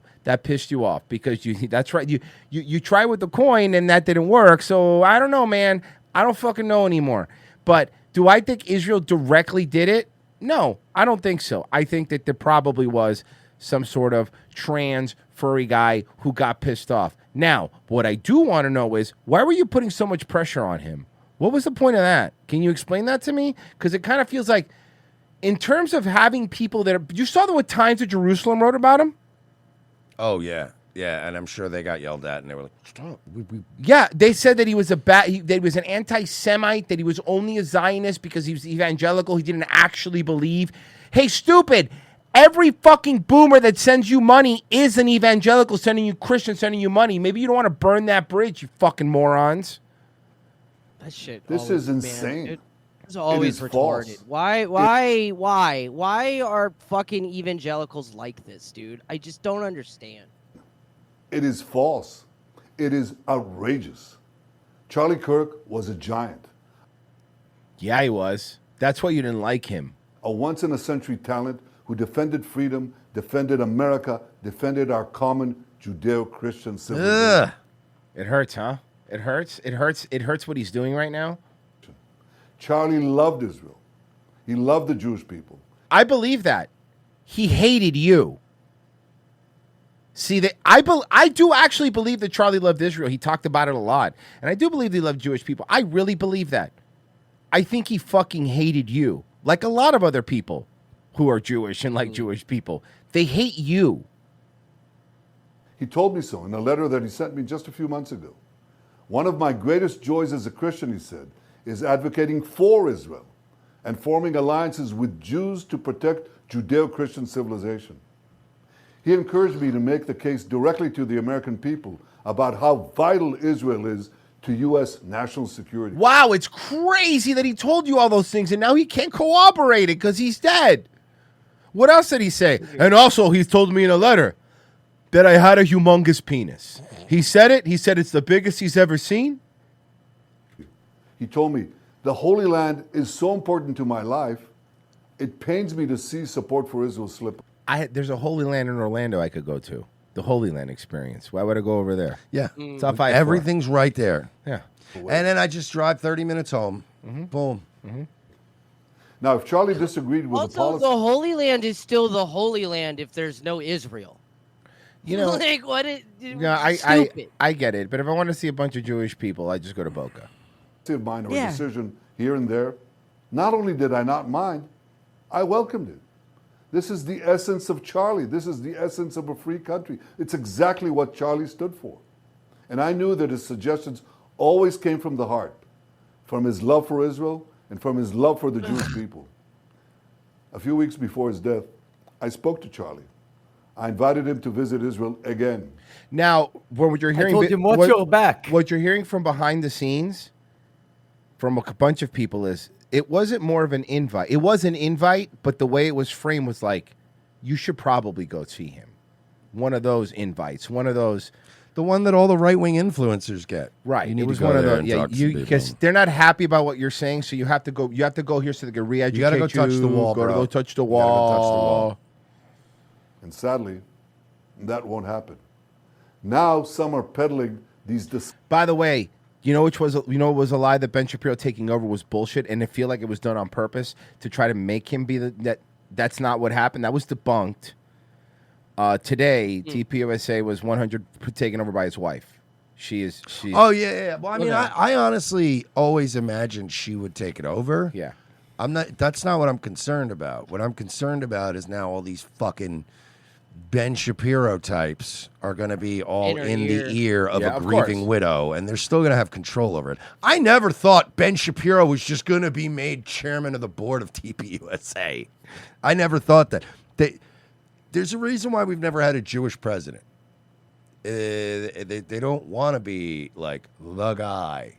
because that's right. You try with the coin and that didn't work. So I don't know, man. I don't fucking know anymore. But do I think Israel directly did it? No, I don't think so. I think that there probably was some sort of trans furry guy who got pissed off. Now, what I do want to know is, why were you putting so much pressure on him? What was the point of that? Can you explain that to me? Because it kind of feels like, in terms of having people that are... You saw what Times of Jerusalem wrote about him? Oh, yeah. Yeah, and I'm sure they got yelled at, and they were like, stop. Yeah, they said that he was that he was an anti-Semite, that he was only a Zionist because he was evangelical. He didn't actually believe. Hey, stupid! Every fucking boomer that sends you money is an evangelical sending you Christian, sending you money. Maybe you don't want to burn that bridge, you fucking morons. That shit. This always, is insane. Man, it's always is retarded. false. Why are fucking evangelicals like this, dude? I just don't understand. It is false. It is outrageous. Charlie Kirk was a giant. Yeah, he was. That's why you didn't like him. A once-in-a-century talent who defended freedom, defended America, defended our common Judeo-Christian civilization. It hurts, huh? It hurts. It hurts. It hurts what he's doing right now. Charlie loved Israel. He loved the Jewish people. I believe that. He hated you. See, I do actually believe that Charlie loved Israel. He talked about it a lot. And I do believe he loved Jewish people. I really believe that. I think he fucking hated you. Like a lot of other people who are Jewish and like Jewish people. They hate you. He told me so in a letter that he sent me just a few months ago. One of my greatest joys as a Christian, he said, is advocating for Israel and forming alliances with Jews to protect Judeo-Christian civilization. He encouraged me to make the case directly to the American people about how vital Israel is to U.S. national security. Wow, it's crazy that he told you all those things and now he can't corroborate it because he's dead. What else did he say? And also, he told me in a letter that I had a humongous penis. He said it. He said it's the biggest he's ever seen. He told me, the Holy Land is so important to my life, it pains me to see support for Israel slip. There's a Holy Land in Orlando I could go to. The Holy Land experience. Why would I go over there? Yeah. It's off I-4. Everything's right there. Yeah. And then I just drive 30 minutes home. Boom. Now, if Charlie disagreed with the Also, policy... the Holy Land is still the Holy Land if there's no Israel. You know, like what? Yeah, Stupid. I get it. But if I want to see a bunch of Jewish people, I just go to Boca. of mine or Yeah. a decision here and there, not only did I not mind, I welcomed it. This is the essence of Charlie. This is the essence of a free country. It's exactly what Charlie stood for. And I knew that his suggestions always came from the heart, from his love for Israel and from his love for the Jewish people. A few weeks before his death, I spoke to Charlie. I invited him to visit Israel again. Now, what you're hearing, told him, watch your back. What you're hearing from behind the scenes, from a bunch of people, is it wasn't more of an invite. It was an invite, but the way it was framed was like, you should probably go see him. One of those invites. One of those. The one that all the right-wing influencers get. Right. You need It was to go one of there those. and Yeah, talk to some because people. they're not happy about what you're saying, so you have to go. You have to go here so they can re-educate you. You gotta go touch the wall, bro. Go touch the You gotta go touch the wall. wall. And sadly, that won't happen. Now some are peddling these... By the way, You know what was a lie that Ben Shapiro taking over was bullshit, and I feel like it was done on purpose to try to make him be that's not what happened. That was debunked. Today, TPUSA was 100 taken over by his wife. She's. Oh yeah. Well, I mean, I honestly always imagined she would take it over. Yeah. That's not what I'm concerned about. What I'm concerned about is now all these fucking Ben Shapiro types are going to be all in the ear of a grieving widow, and they're still going to have control over it. I never thought Ben Shapiro was just going to be made chairman of the board of TPUSA. I never thought that. There's a reason why we've never had a Jewish president. They don't want to be like the guy.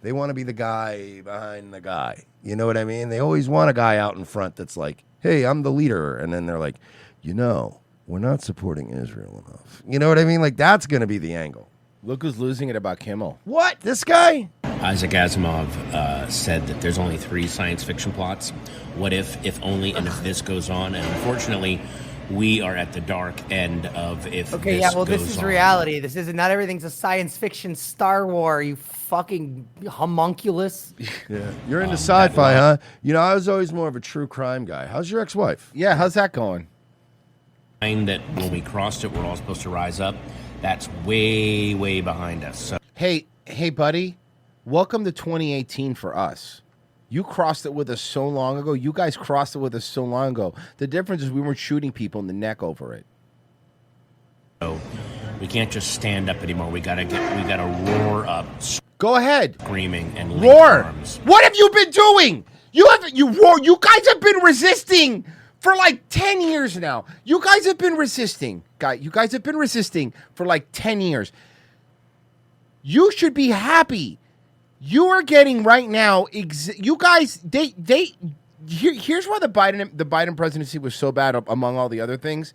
They want to be the guy behind the guy. You know what I mean? They always want a guy out in front that's like, hey, I'm the leader. And then they're like, we're not supporting Israel enough. You know what I mean? Like, that's going to be the angle. Look who's losing it about Kimmel. What? This guy? Isaac Asimov said that there's only 3 science fiction plots. What if only, and if this goes on. And unfortunately, we are at the dark end of if Okay, this yeah, well, goes this is on. reality. This isn't, not everything's a science fiction Star Wars, you fucking homunculus. Yeah. You're into sci-fi, huh? I was always more of a true crime guy. How's your ex-wife? Yeah, how's that going? That when we crossed it, we're all supposed to rise up. That's way, way behind us. So. Hey, buddy, welcome to 2018 for us. You crossed it with us so long ago. You guys crossed it with us so long ago. The difference is we weren't shooting people in the neck over it. So we can't just stand up anymore. We gotta roar up. Go ahead. Screaming and link roar. arms. What have you been doing? You roar. You guys have been resisting for like 10 years now. You guys have been resisting. You guys have been resisting for like 10 years. You should be happy. You are getting right now. You guys, here's why the Biden presidency was so bad, among all the other things.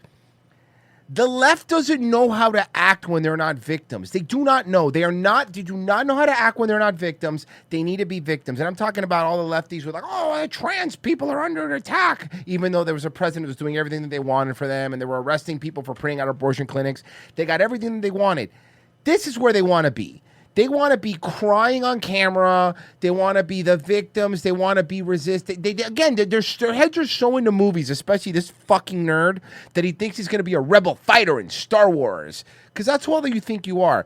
The left doesn't know how to act when they're not victims. They do not know. They do not know how to act when they're not victims. They need to be victims. And I'm talking about all the lefties who are like, oh, trans people are under attack, even though there was a president who was doing everything that they wanted for them, and they were arresting people for putting out abortion clinics. They got everything that they wanted. This is where they want to be. They want to be crying on camera. They want to be the victims. They want to be resisting. Their heads are so into movies, especially this fucking nerd, that he thinks he's going to be a rebel fighter in Star Wars. Because that's all that you think you are.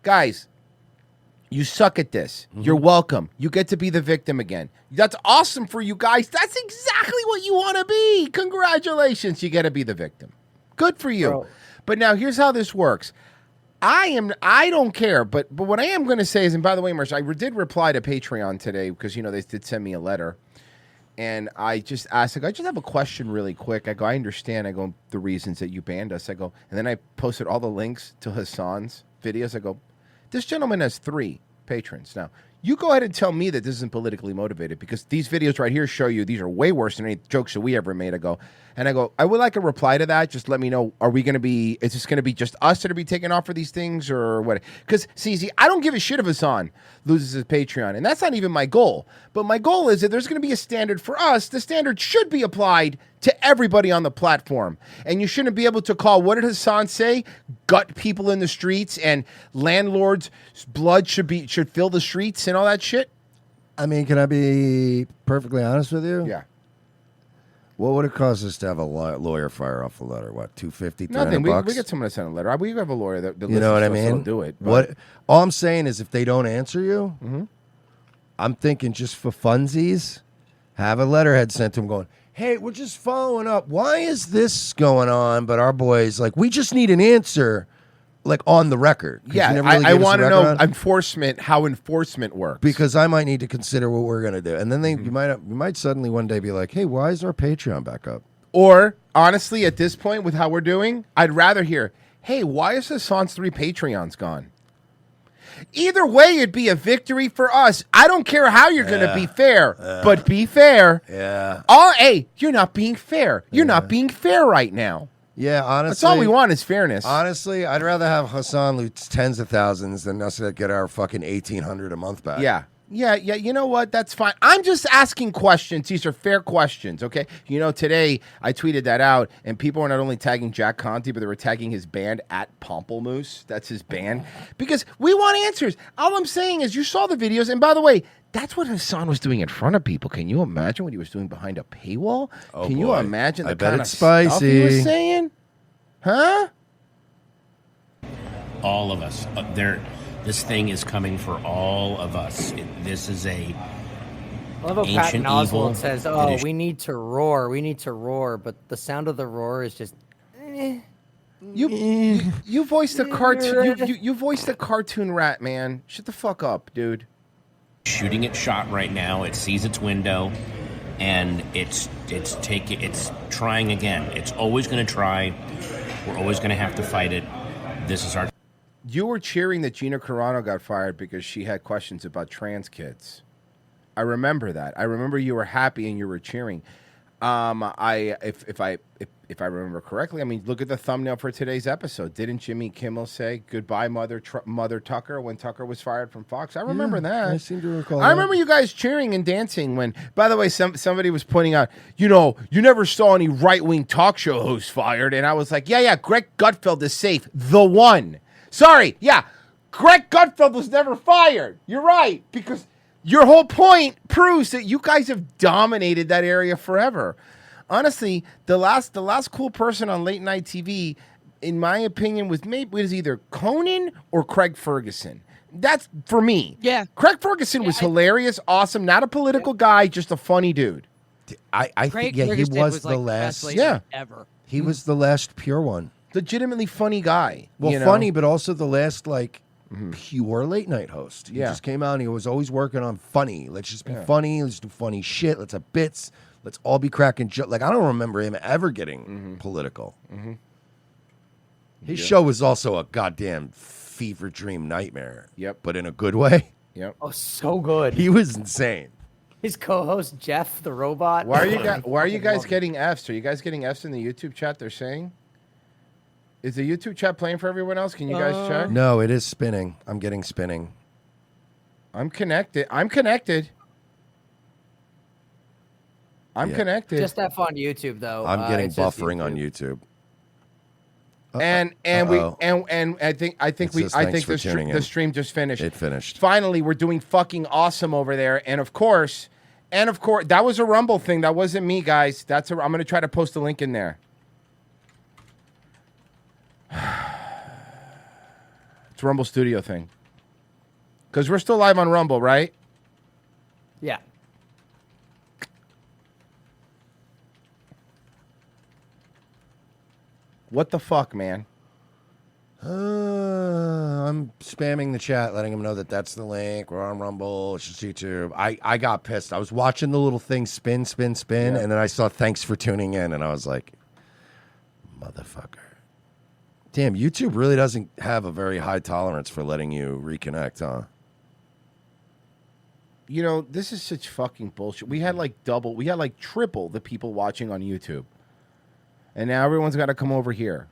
Guys, you suck at this. Mm-hmm. You're welcome. You get to be the victim again. That's awesome for you guys. That's exactly what you want to be. Congratulations. You get to be the victim. Good for you. Bro. But now here's how this works. I don't care, but what I am going to say is, and by the way, Marsh, I did reply to Patreon today because, they did send me a letter. And I just asked, I just have a question really quick. I go, I understand. I go, the reasons that you banned us. I go, and then I posted all the links to Hassan's videos. I go, this gentleman has 3 patrons. Now, you go ahead and tell me that this isn't politically motivated, because these videos right here show you these are way worse than any jokes that we ever made. I go, I would like a reply to that. Just let me know, is this going to be just us that are be taken off for these things or what? Because, see, I don't give a shit if Hassan loses his Patreon, and that's not even my goal. But my goal is that there's going to be a standard for us. The standard should be applied to everybody on the platform. And you shouldn't be able to call, what did Hassan say? Gut people in the streets, and landlords' blood should fill the streets and all that shit. I mean, can I be perfectly honest with you? Yeah. What would it cost us to have a lawyer fire off a letter? What, $250, $300? Nothing. We get someone to send a letter. We have a lawyer that you know what I mean? Do it. What? All I'm saying is, if they don't answer you, I'm thinking just for funsies, have a letterhead sent to them going, hey, we're just following up. Why is this going on? But our boys, we just need an answer, on the record. Yeah, really I want to know how enforcement works. Because I might need to consider what we're going to do. And then you might suddenly one day be like, hey, why is our Patreon back up? Or, honestly, at this point, with how we're doing, I'd rather hear, hey, why is Hassan's 3 Patreons gone? Either way, it'd be a victory for us. I don't care how you're going to be fair, but be fair. Yeah. Hey, you're not being fair. You're not being fair right now. Yeah, honestly. That's all we want is fairness. Honestly, I'd rather have Hassan lose tens of thousands than us get our fucking $1,800 a month back. Yeah. Yeah, you know what? That's fine. I'm just asking questions. These are fair questions, okay? You know, today I tweeted that out, and people were not only tagging Jack Conte, but they were tagging his band at Pomplamoose. That's his band. Because we want answers. All I'm saying is you saw the videos, and by the way, that's what Hassan was doing in front of people. Can you imagine what he was doing behind a paywall? Oh, Can you boy. imagine the I bet kind of it's stuff he was spicy. saying? Huh? All of us. This thing is coming for all of us. This is a I love how ancient Patton Oswalt evil. says, It "Oh, is- we need to roar. We need to roar," but the sound of the roar is just. You voiced a cartoon. You voiced a cartoon rat, man. Shut the fuck up, dude. shooting its shot right now. It sees its window, and it's trying again. It's always going to try. We're always going to have to fight it. This is our. You were cheering that Gina Carano got fired because she had questions about trans kids. I remember that. I remember you were happy and you were cheering. If I remember correctly, I mean, look at the thumbnail for today's episode. Didn't Jimmy Kimmel say goodbye, Mother Tucker, when Tucker was fired from Fox? I remember that. I seem to recall. I remember you guys cheering and dancing when. By the way, somebody was pointing out, you never saw any right-wing talk show host fired, and I was like, yeah, Greg Gutfeld is safe. The one. Sorry, yeah, Greg Gutfeld was never fired. You're right, because your whole point proves that you guys have dominated that area forever. Honestly, the last cool person on late night TV, in my opinion, was either Conan or Craig Ferguson. That's for me. Yeah. Craig Ferguson was hilarious, awesome, not a political guy, just a funny dude. I Craig think he Ferguson was like the last. best lady ever. He was the last pure one. Legitimately funny guy. Well, you know? funny, but also the last pure late night host. He Yeah. just came out and he was always working on funny. Let's just be Yeah. funny. Let's do funny shit. Let's have bits. Let's all be cracking jokes. Like, I don't remember him ever getting political. His show was also a goddamn fever dream nightmare. Yep. But in a good way. Yep. Oh, so good. He was insane. His co-host Jeff the robot. Why are you guys getting Fs? Are you guys getting Fs in the YouTube chat? They're saying. Is the YouTube chat playing for everyone else? Can you guys check? No, it is spinning. I'm getting spinning. I'm connected. I'm connected. Yeah. Connected. Just F on YouTube though. I'm getting it says buffering on YouTube. And I think It says, "Thanks for tuning in." the stream just finished. It finished. Finally, we're doing fucking awesome over there. And of course, that was a Rumble thing. That wasn't me, guys. I'm gonna try to post a link in there. It's a Rumble Studio thing. Because we're still live on Rumble, right? Yeah. What the fuck, man? I'm spamming the chat, letting them know that that's the link. We're on Rumble. It's just YouTube. I got pissed. I was watching the little thing spin, and then I saw thanks for tuning in, and I was like, motherfucker. Damn, YouTube really doesn't have a very high tolerance for letting you reconnect, huh? You know, this is such fucking bullshit. We had like triple the people watching on YouTube. And now everyone's got to come over here.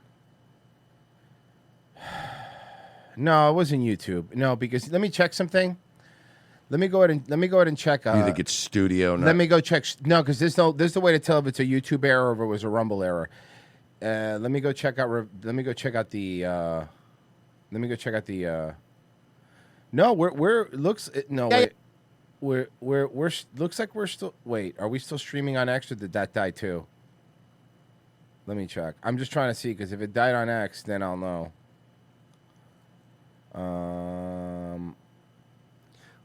No, it wasn't YouTube. No, because let me check something. Let me go ahead and check. You think it's studio? Let me go check. No, because there's no way to tell if it's a YouTube error or if it was a Rumble error. Let me go check out. No, we're looks no wait. We're looks like we're still. Wait, are we still streaming on X or did that die too? Let me check. I'm just trying to see because if it died on X, then I'll know.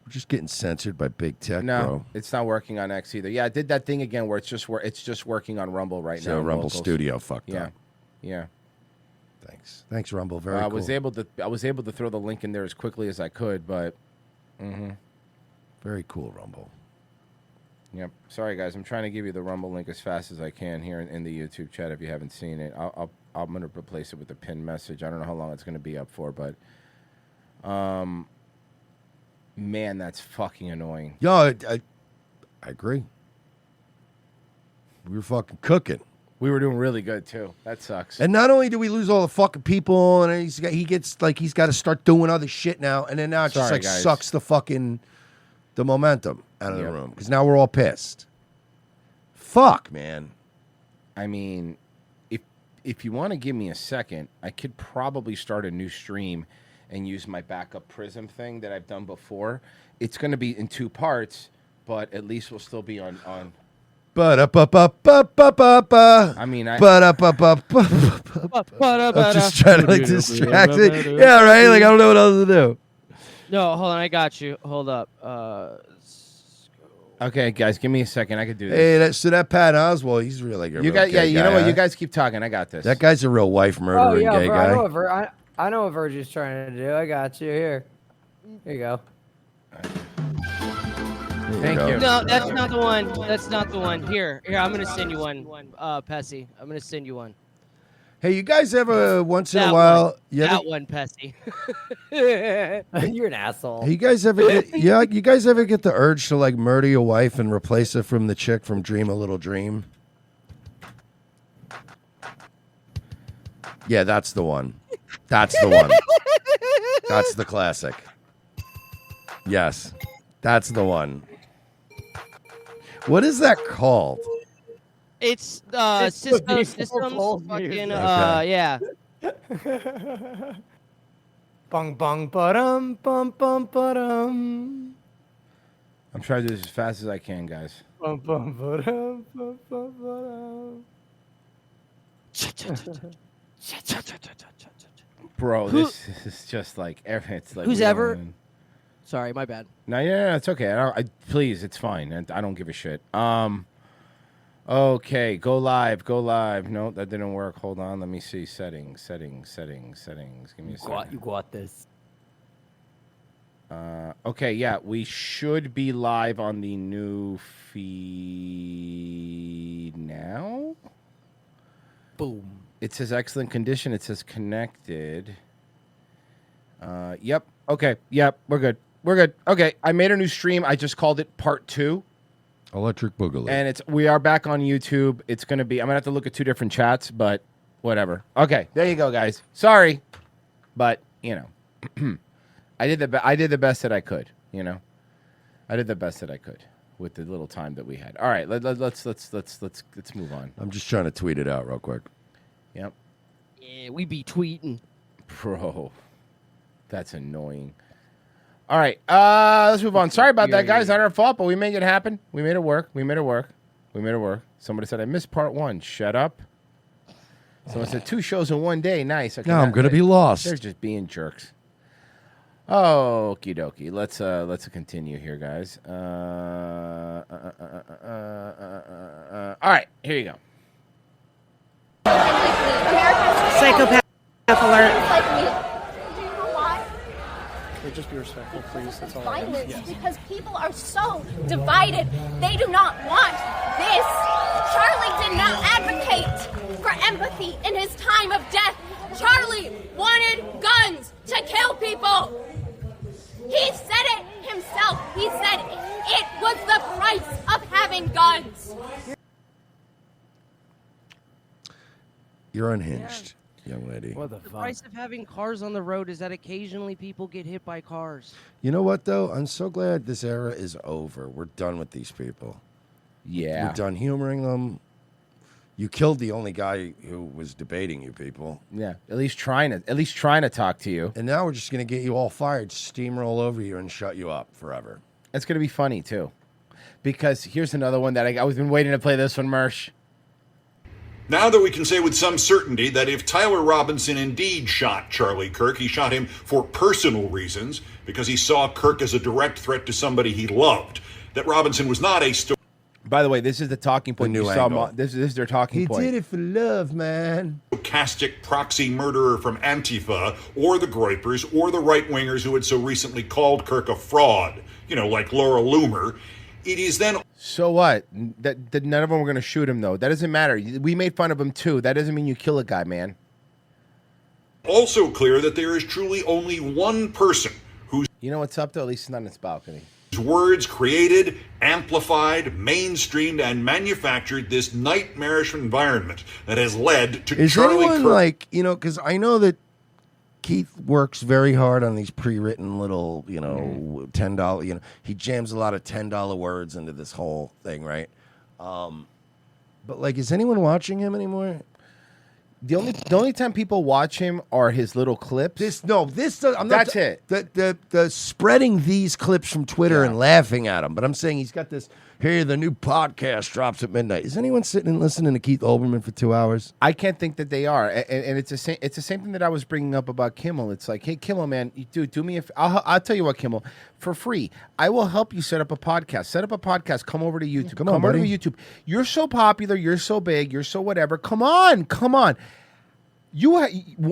We're just getting censored by big tech, No, bro. it's not working on X either. Yeah, I did that thing again where it's just working on Rumble right now. So Rumble locals. Studio fucked Yeah, up. yeah. Thanks, Rumble. Very I cool. was able to throw the link in there as quickly as I could, but. Very cool, Rumble. Yep. Sorry, guys. I'm trying to give you the Rumble link as fast as I can here in the YouTube chat. If you haven't seen it, I'm gonna replace it with a pinned message. I don't know how long it's gonna be up for, but, man, that's fucking annoying. Yo, I agree. We were fucking cooking. We were doing really good too. That sucks. And not only do we lose all the fucking people, and he's got to start doing other shit now, and then now it just Sorry, like guys. sucks the fucking the momentum out of the room because now we're all pissed. Fuck, man. I mean, if you want to give me a second, I could probably start a new stream and use my backup Prism thing that I've done before. It's going to be in 2 parts, but at least we'll still be on. Ba-da-ba-ba-ba-ba-ba. I mean, I'm just trying to like distract it. Yeah, right. Like I don't know what else to do. No, hold on. I got you. Hold up. Okay, guys, give me a second. I could do this. Hey, so that Pat Oswald, he's really like a You real guys, gay you guy, know what? huh? You guys keep talking. I got this. That guy's a real wife murdering gay bro, guy. I know what Virgie's trying to do. I got you here. Here you go. Thank you. No, that's not the one. That's not the one. Here, I'm gonna send you one, Pessy. I'm gonna send you one. Hey, you guys ever once in That a while? one. That one, Pessy. You're an asshole. You guys ever get, you guys ever get the urge to like murder your wife and replace her from the chick from Dream a Little Dream? Yeah, that's the one. That's the one. That's the classic. Yes, that's the one. What is that called? It's It's the Cisco big Systems. purple Fucking music. yeah. Bung bung ba-dum bum bum ba-dum. I'm trying to do this as fast as I can, guys. Bum bum ba-dum bum bum ba-dum. Bro, this is just like it's like Who's we ever? don't- Sorry, my bad. No, yeah, it's okay. Please, it's fine. I don't give a shit. Okay, go live. No, that didn't work. Hold on, let me see. Settings. Give me a second. You got this. Okay, yeah, we should be live on the new feed now. Boom. It says excellent condition. It says connected. Yep. Okay. Yep. We're good. Okay. I made a new stream. I just called it Part 2. Electric Boogaloo. And we are back on YouTube. It's going to be, I'm going to have to look at 2 different chats, but whatever. Okay. There you go, guys. Sorry. But, you know, I did the best that I could, you know. I did the best that I could with the little time that we had. All right. Let's move on. I'm just trying to tweet it out real quick. Yep. Yeah, we be tweeting. Bro, that's annoying. All right, let's move on. Sorry about that, guys. Not our fault, but we made it happen. We made it work. Somebody said, I missed part 1. Shut up. Someone said, 2 shows in one day. Nice. Okay, Now I'm gonna be lost. They're just being jerks. Okie dokie. Let's continue here, guys. All right, here you go. Psychopath alert. Just be respectful, please. That's all. Violence because people are so divided. They do not want this. Charlie did not advocate for empathy in his time of death. Charlie wanted guns to kill people. He said it himself. He said it was the price of having guns. You're unhinged, young lady. What the The fuck? price of having cars on the road is that occasionally people get hit by cars. You know what, though? I'm so glad this era is over. We're done with these people. Yeah. We're done humoring them. You killed the only guy who was debating you people. Yeah, at least trying to talk to you. And now we're just going to get you all fired, steamroll over you, and shut you up forever. It's going to be funny, too. Because here's another one that I've been waiting to play this one, Mersh. Now that we can say with some certainty that if Tyler Robinson indeed shot Charlie Kirk, he shot him for personal reasons, because he saw Kirk as a direct threat to somebody he loved. That Robinson was not a By the way, this is the talking point. new You saw angle. this is their talking point. He did it for love, man. stochastic proxy murderer from Antifa, or the Groypers, or the right-wingers who had so recently called Kirk a fraud, like Laura Loomer. It is then... So what? That none of them were going to shoot him, though. That doesn't matter. We made fun of him, too. That doesn't mean you kill a guy, man. also clear that there is truly only one person whose... You know what's up, though? At least it's not in his balcony. Words created, amplified, mainstreamed, and manufactured this nightmarish environment that has led to Is Charlie anyone Kirk... because I know that Keith works very hard on these pre-written little, $10. He jams a lot of $10 words into this whole thing, right? But like, is anyone watching him anymore? The only time people watch him are his little clips. That's it. The spreading these clips from Twitter and laughing at him. But I'm saying he's got this. Hey, the new podcast drops at midnight. Is anyone sitting and listening to Keith Olbermann for 2 hours? I can't think that they are, and it's the same. It's the same thing that I was bringing up about Kimmel. It's like, hey, Kimmel, man, dude, do me I'll tell you what, Kimmel, for free, I will help you set up a podcast. Set up a podcast. Come over to YouTube. Come on, over buddy. to YouTube. You're so popular. You're so big. You're so whatever. Come on.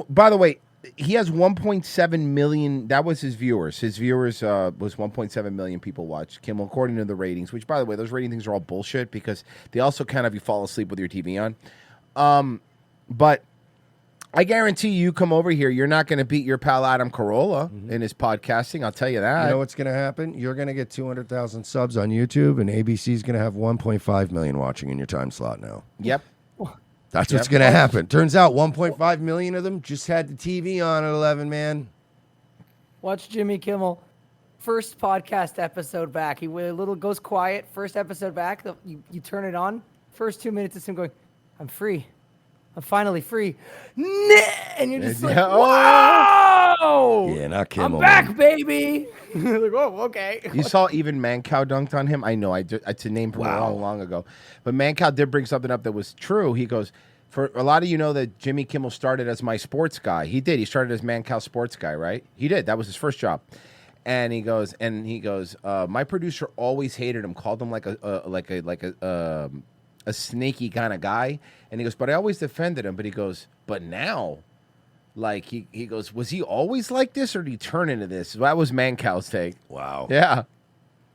By the way, he has 1.7 million. That was his viewers. His viewers was 1.7 million people watched Kimmel, according to the ratings, which, by the way, those rating things are all bullshit because they also kind of you fall asleep with your TV on. But I guarantee you come over here, you're not going to beat your pal Adam Carolla in his podcasting. I'll tell you that. You know what's going to happen? You're going to get 200,000 subs on YouTube, and ABC's going to have 1.5 million watching in your time slot now. Yep. That's what's going to happen. Turns out 1.5 million of them just had the TV on at 11, man. Watch Jimmy Kimmel. First podcast episode back. He goes quiet. First episode back. You turn it on. First 2 minutes is him going, I'm free. I'm finally free. And you're just like, whoa! Yeah, not Kimmel. I'm back, baby. Like, oh, okay. You saw even Mancow dunked on him. I know. It's a name from long ago, but Mancow did bring something up that was true. He goes, for a lot of you know that Jimmy Kimmel started as my sports guy. He did. He started as Mancow sports guy, right? He did. That was his first job. And he goes, my producer always hated him, called him like a snaky kind of guy. And he goes, but I always defended him. But he goes, but now, like he goes, was he always like this or did he turn into this? That was Mancow's take. Wow. Yeah.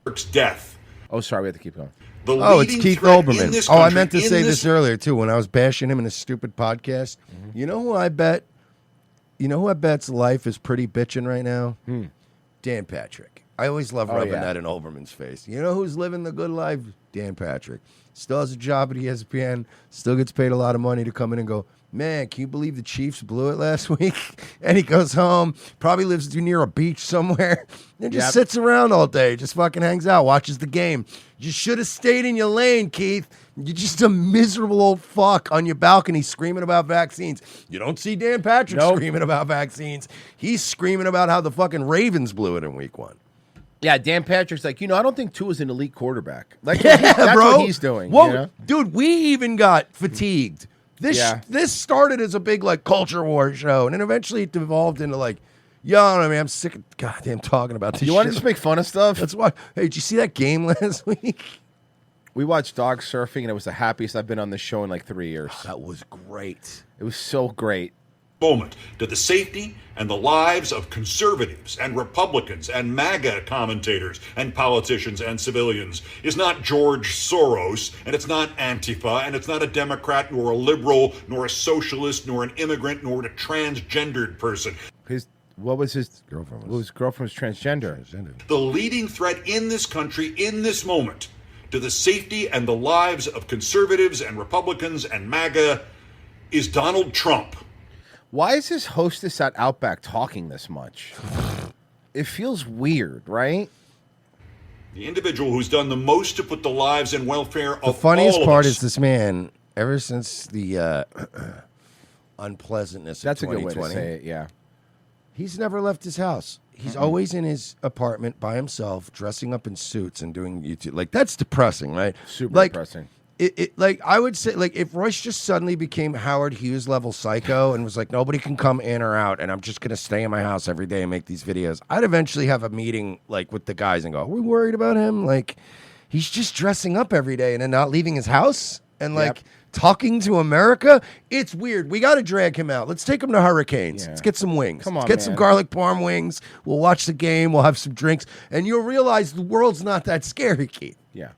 Kirk's death. Oh, sorry, we have to keep going. It's Keith Olbermann. I meant to say this earlier too when I was bashing him in his stupid podcast. You know who I bet? You know who I bet's life is pretty bitching right now? Dan Patrick. I always love rubbing that in Olbermann's face. You know who's living the good life? Dan Patrick. Still has a job at ESPN. Still gets paid a lot of money to come in and go, man, can you believe the Chiefs blew it last week? And he goes home, probably lives near a beach somewhere, and just sits around all day, just fucking hangs out, watches the game. You should have stayed in your lane, Keith. You're just a miserable old fuck on your balcony screaming about vaccines. You don't see Dan Patrick screaming about vaccines. He's screaming about how the fucking Ravens blew it in week 1. Yeah, Dan Patrick's like, I don't think Tua's an elite quarterback. Like, that's what he's doing. Whoa, you know? dude, we even got fatigued. This started as a big like culture war show, and then eventually it evolved into like, I mean, I'm sick of goddamn talking about this. You want to just make fun of stuff? That's why. Hey, did you see that game last week? We watched dog surfing, and it was the happiest I've been on this show in like 3 years. That was great. It was so great. Moment to the safety and the lives of conservatives and Republicans and MAGA commentators and politicians and civilians is not George Soros, and it's not Antifa, and it's not a Democrat nor a liberal nor a socialist nor an immigrant nor a transgendered person. What was his girlfriend? His girlfriend was transgender. The leading threat in this country in this moment to the safety and the lives of conservatives and Republicans and MAGA is Donald Trump. Why is his hostess at Outback talking this much? It feels weird, right? The individual who's done the most to put the lives and welfare of The funniest all of part us. is this man, ever since the unpleasantness That's of a good 2020, way to say it, yeah. He's never left his house. He's always in his apartment by himself, dressing up in suits and doing YouTube. Like, that's depressing, right? Super depressing. Like, I would say, like, if Royce just suddenly became Howard Hughes level psycho and was like, nobody can come in or out, and I'm just going to stay in my house every day and make these videos, I'd eventually have a meeting, like, with the guys and go, are we worried about him? Like, he's just dressing up every day and then not leaving his house and, like, talking to America. It's weird. We got to drag him out. Let's take him to Hurricanes. Let's get some wings. Come on, Let's get some man. garlic parm wings. We'll watch the game. We'll have some drinks. And you'll realize the world's not that scary, Keith. Yeah.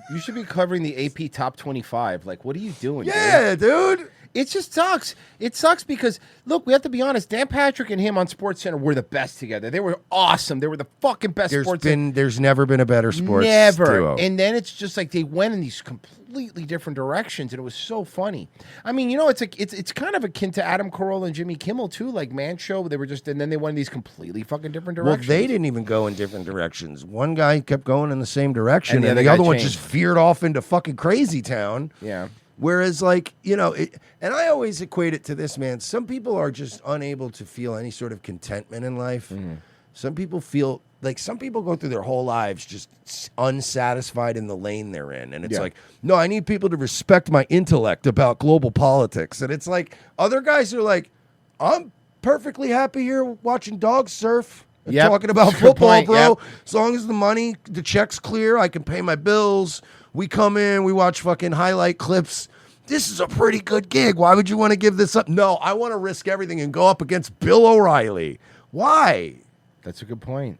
You should be covering the AP Top 25. Like, what are you doing? Yeah, dude. It just sucks. It sucks because look, we have to be honest. Dan Patrick and him on SportsCenter were the best together. They were awesome. They were the fucking best. There's never been a better sports Never. duo. And then it's just like they went in these completely different directions, and it was so funny. I mean, it's kind of akin to Adam Carolla and Jimmy Kimmel too, like Man Show. They were just, and then they went in these completely fucking different directions. Well, they didn't even go in different directions. One guy kept going in the same direction, And and the the other other guy one changed. just veered off into fucking crazy town. Yeah. Whereas, like, and I always equate it to this, man. Some people are just unable to feel any sort of contentment in life. Some people feel like some people go through their whole lives just unsatisfied in the lane they're in. And it's Yeah. like, no, I need people to respect my intellect about global politics. And it's like, other guys are like, I'm perfectly happy here watching dogs surf. And Yep. talking about Good football, point, bro. yep. As long as the check's clear, I can pay my bills. We come in, we watch fucking highlight clips. This is a pretty good gig. Why would you want to give this up? No, I want to risk everything and go up against Bill O'Reilly. Why? That's a good point.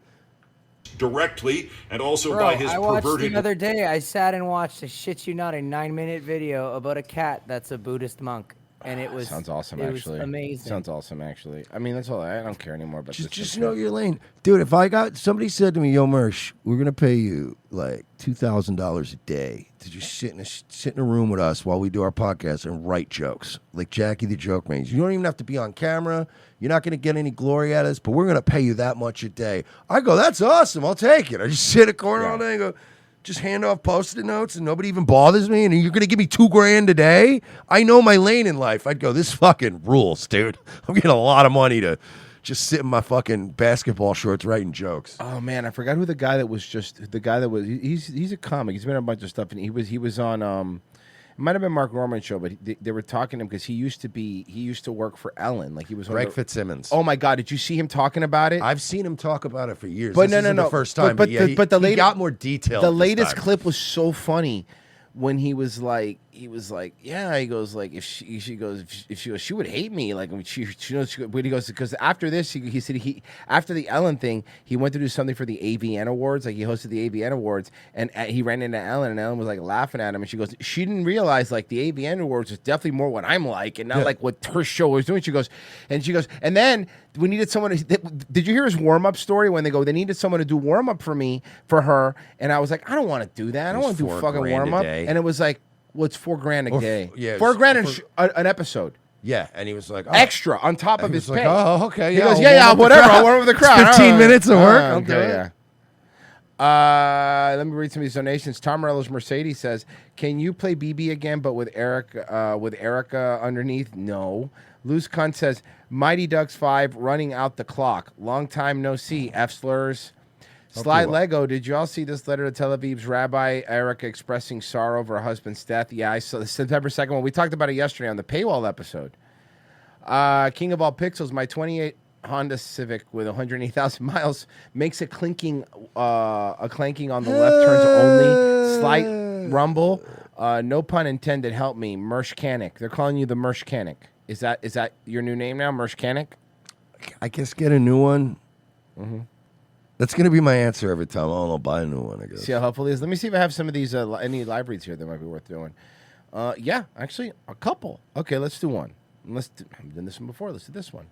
Directly and also Bro, by his I watched perverted. the other day. I sat and watched, I shit you not, a 9-minute video about a cat that's a Buddhist monk, and it was Sounds awesome, it actually. Was amazing. Sounds awesome, actually. I mean, that's all. I don't care anymore about this. Just know your lane. Dude, if I got somebody said to me, yo, Mersh, we're going to pay you like $2,000 a day to just sit in a room with us while we do our podcast and write jokes. Like Jackie the Joke Man. You don't even have to be on camera. You're not going to get any glory out of this, but we're going to pay you that much a day. I go, that's awesome. I'll take it. I just sit in a corner all day and go, just hand off Post-it notes and nobody even bothers me. And you're going to give me $2,000 a day? I know my lane in life. I'd go, this fucking rules, dude. I'm getting a lot of money to just sit in my fucking basketball shorts writing jokes. Oh man, I forgot who the guy that was he's a comic. He's been on a bunch of stuff, and he was on it might have been Mark Norman's show, but they were talking to him because he used to work for Ellen. Like he was Greg Fitzsimmons. Oh my God, did you see him talking about it? I've seen him talk about it for years. But This no, isn't the first time. But yeah, he got more detail. The this latest time. clip was so funny when he was like, yeah, he goes like, if she would hate me, like when she knows, when he goes, because after this, he said after the Ellen thing, he went to do something for the AVN Awards, like he hosted the AVN Awards, and he ran into Ellen, and Ellen was like laughing at him, and she goes, she didn't realize like the AVN Awards was definitely more what I'm like, and not like what her show was doing. She goes, and then we needed someone to, did you hear his warm-up story when they needed someone to do warm-up for her, and I was like, I don't want to do that. I don't want to do fucking $4,000 a warm-up. day. And it was like, well, it's $4,000 a day. Yeah, it $4,000 was an episode. Yeah, and he was like, oh. Extra on top of He his was like, pay. oh, okay, He yeah, goes, I'll yeah, warm up the whatever. crowd. I'll warm up the It's crowd. 15 minutes of work. I'll do it. Yeah. Let me read some of these donations. Tom Morello's Mercedes says, "Can you play BB again, but with Erica underneath?" No. Loose Cunt says, "Mighty Ducks 5 running out the clock. Long time no see. F slurs." Sly Lego, did you all see this letter to Tel Aviv's Rabbi Erica expressing sorrow over her husband's death? Yeah, I saw the September 2nd one. We talked about it yesterday on the paywall episode. King of all pixels, my 28 Honda Civic with 108,000 miles makes a clanking on the left turns only. Slight rumble. No pun intended. Help me. Mershcanic. They're calling you the Mershcanic. Is that your new name now, Mershcanic? I guess get a new one. Mm-hmm. That's going to be my answer every time. I'll buy a new one, I guess. See how helpful it is. Let me see if I have some of these any live reads here that might be worth doing. Yeah, actually, a couple. Okay, let's do one. I've done this one before. Let's do this one.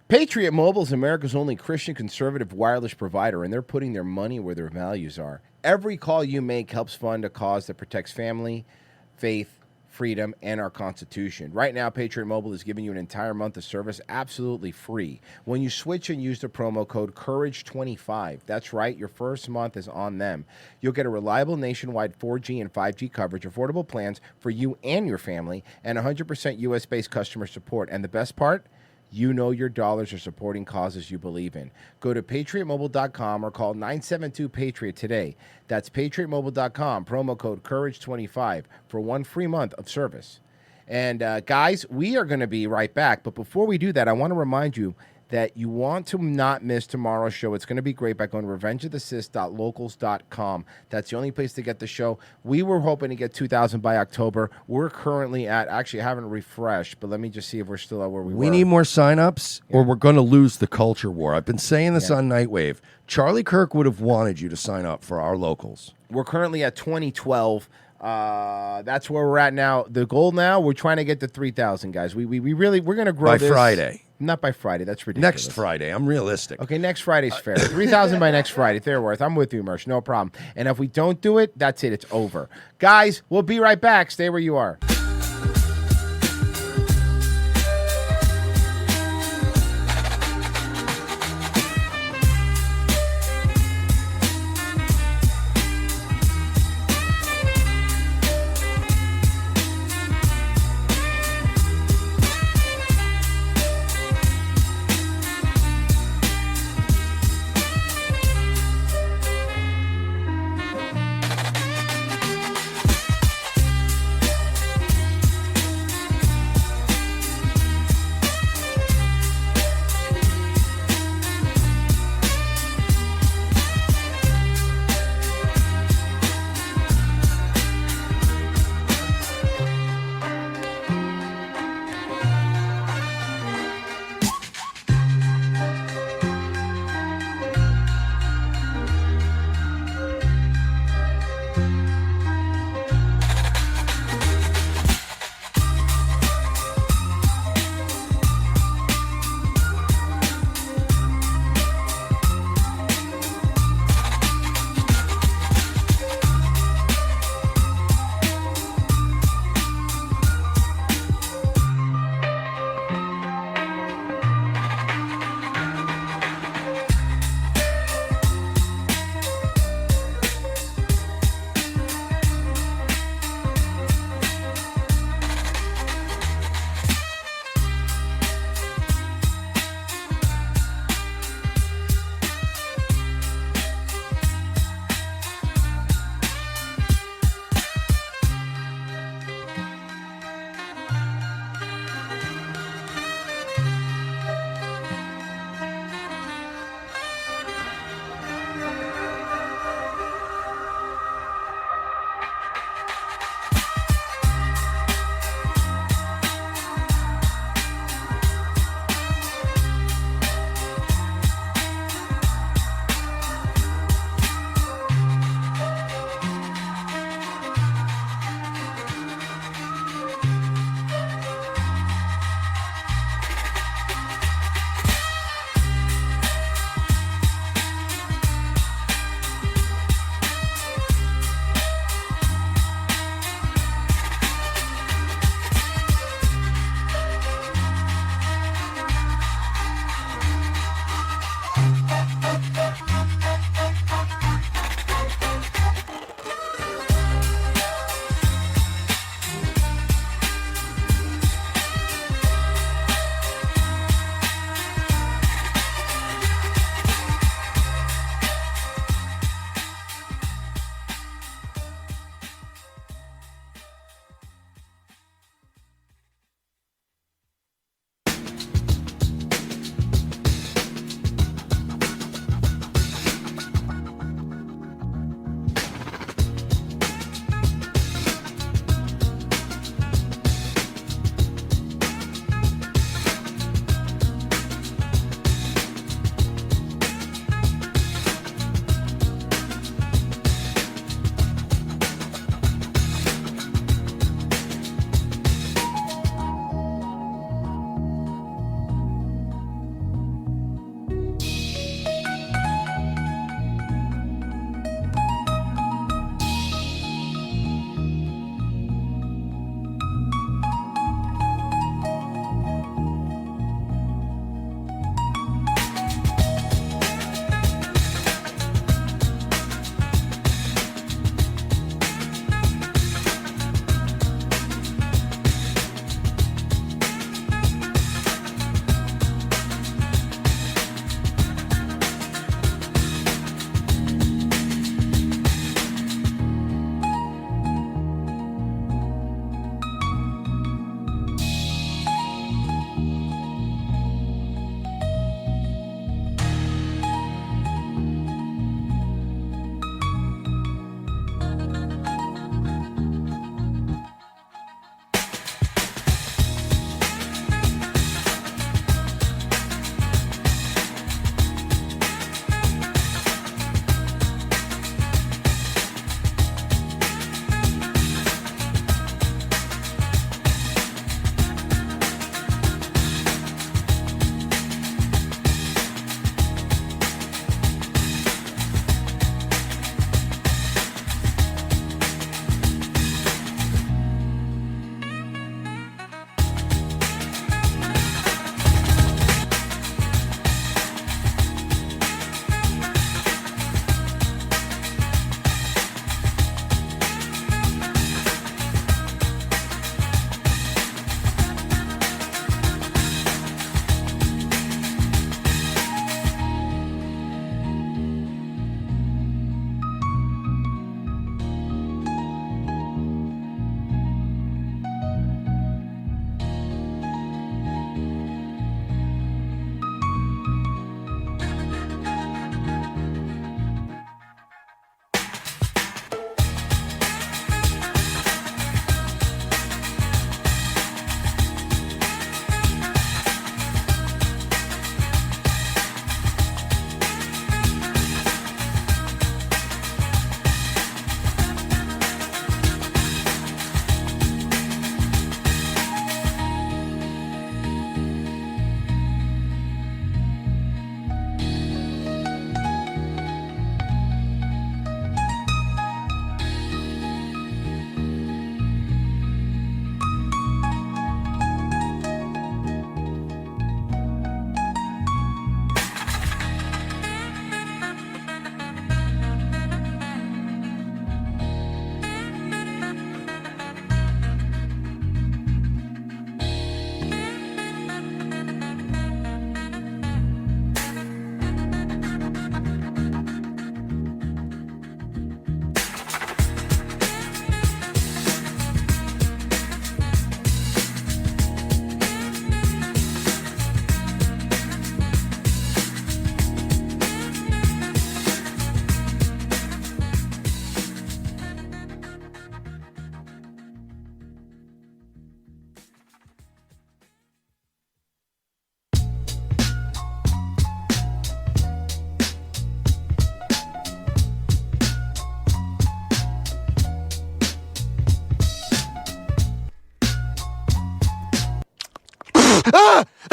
Patriot Mobile is America's only Christian conservative wireless provider, and they're putting their money where their values are. Every call you make helps fund a cause that protects family, faith, freedom, and our Constitution. Right now, Patriot Mobile is giving you an entire month of service absolutely free when you switch and use the promo code COURAGE25. That's right, your first month is on them. You'll get a reliable nationwide 4G and 5G coverage, affordable plans for you and your family, and 100% U.S.-based customer support. And the best part? You know your dollars are supporting causes you believe in. Go to patriotmobile.com or call 972-PATRIOT today. That's patriotmobile.com, promo code COURAGE25 for 1 free month of service. And guys, we are going to be right back. But before we do that, I want to remind you that you want to not miss tomorrow's show. It's going to be great by going to revengeofthesis.locals.com. That's the only place to get the show. We were hoping to get 2,000 by October. We're currently at, actually I haven't refreshed, but let me just see if we're still at where we were. We need more signups, or we're going to lose the culture war. I've been saying this on Nightwave. Charlie Kirk would have wanted you to sign up for our locals. We're currently at 2012. That's where we're at now. The goal now, we're trying to get to 3,000 guys. We're going to grow By this. Friday. Not by Friday. That's ridiculous. Next Friday. I'm realistic. Okay, next Friday's fair. 3,000 by next Friday. Fairworth. I'm with you, Mersh. No problem. And if we don't do it, that's it. It's over. Guys, we'll be right back. Stay where you are.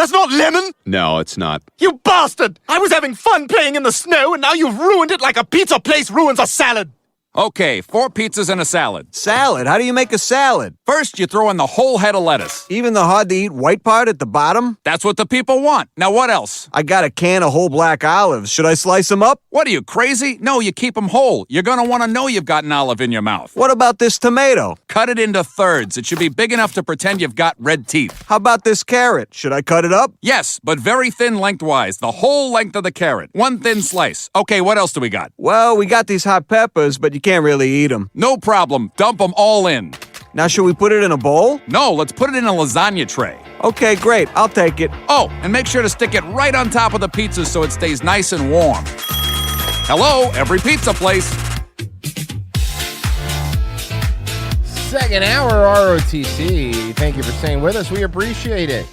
That's not lemon! No, it's not. You bastard! I was having fun playing in the snow, and now you've ruined it like a pizza place ruins a salad! Okay, 4 pizzas and a salad. Salad? How do you make a salad? First, you throw in the whole head of lettuce. Even the hard-to-eat white part at the bottom? That's what the people want. Now what else? I got a can of whole black olives. Should I slice them up? What are you, crazy? No, you keep them whole. You're gonna want to know you've got an olive in your mouth. What about this tomato? Cut it into thirds. It should be big enough to pretend you've got red teeth. How about this carrot? Should I cut it up? Yes, but very thin lengthwise. The whole length of the carrot. One thin slice. Okay, what else do we got? Well, we got these hot peppers, but you can't really eat them. No problem. Dump them all in. Now, should we put it in a bowl? No, let's put it in a lasagna tray. Okay, great. I'll take it. Oh, and make sure to stick it right on top of the pizza so it stays nice and warm. Hello, every pizza place. Second hour ROTC. Thank you for staying with us. We appreciate it.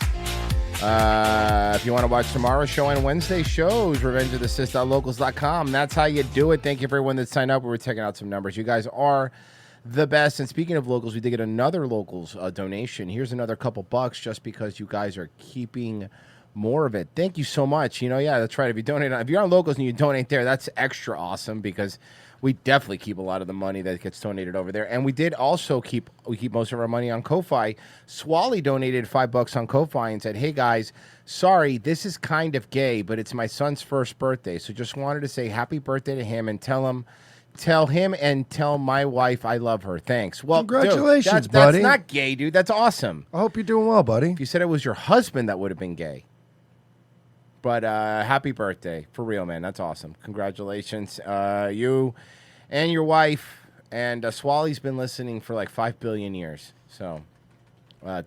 If you want to watch tomorrow's show and Wednesday's shows, revengeofthesys.locals.com. That's how you do it. Thank you for everyone that signed up. We were taking out some numbers. You guys are the best. And speaking of locals, we did get another locals donation. Here's another couple bucks just because you guys are keeping more of it. Thank you so much. You know, yeah, that's right. If you're on locals and you donate there, that's extra awesome because we definitely keep a lot of the money that gets donated over there. And we did also keep most of our money on Ko-Fi. Swally donated $5 on Ko-Fi and said, hey guys, sorry, this is kind of gay, but it's my son's first birthday. So just wanted to say happy birthday to him and tell him and tell my wife I love her. Thanks. Well, Congratulations, dude, buddy. That's not gay, dude. That's awesome. I hope you're doing well, buddy. If you said it was your husband, that would have been gay. But happy birthday. For real, man. That's awesome. Congratulations. You and your wife. And Swally's been listening for like 5 billion years. So,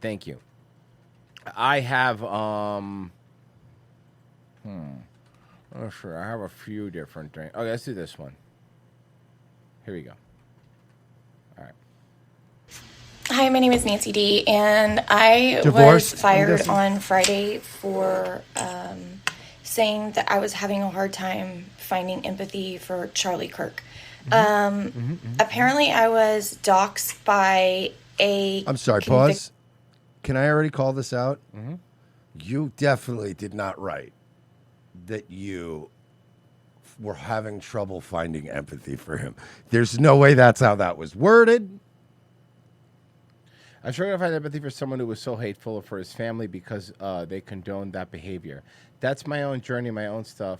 thank you. I have, oh, sure. I have a few different things. Okay, let's do this one. Here we go. All right. Hi, my name is Nancy D, and I Divorced, was fired I'm on Friday for saying that I was having a hard time finding empathy for Charlie Kirk. Apparently, I was doxxed by a... I'm sorry, pause. Can I already call this out? You definitely did not write that you were having trouble finding empathy for him. There's no way that's how that was worded. I'm sure I find empathy for someone who was so hateful for his family because they condoned that behavior. That's my own journey, my own stuff,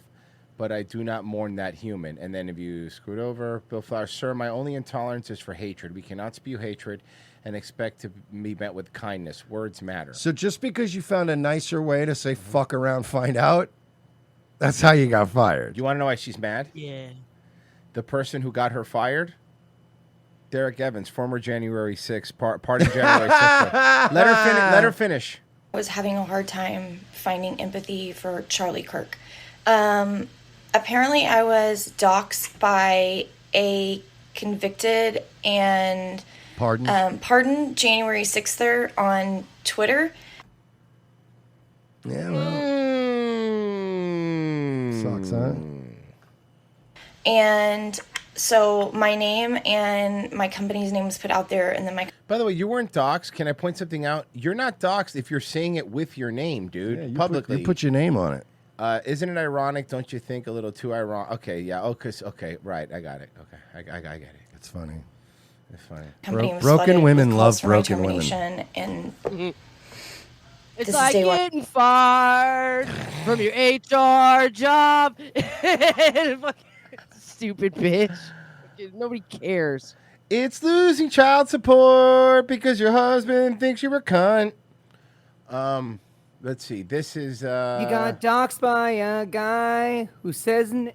but I do not mourn that human. And then if you screwed over, Bill Flower, sir, my only intolerance is for hatred. We cannot spew hatred and expect to be met with kindness. Words matter. So just because you found a nicer way to say fuck around, find out, that's how you got fired. You want to know why she's mad? Yeah. The person who got her fired? Derek Evans, former January 6th, part of January 6th. Let her finish. I was having a hard time finding empathy for Charlie Kirk. Apparently, I was doxxed by a convicted and pardoned January 6th on Twitter. Yeah, well. Sucks, huh? And so my name and my company's name was put out there, and then my... By the way, you weren't doxxed. Can I point something out? You're not doxxed if you're saying it with your name, dude, publicly. You put your name on it. Isn't it ironic? Don't you think a little too ironic? Okay, yeah. Okay, right. I got it. Okay, I get it. It's funny. It's funny. Company was Broken flooded women with love calls for my broken women. termination, And It's this is like day one. getting fired from your HR job. Stupid bitch. Nobody cares. It's losing child support because your husband thinks you're a cunt. Let's see. This is You got doxxed by a guy who says... All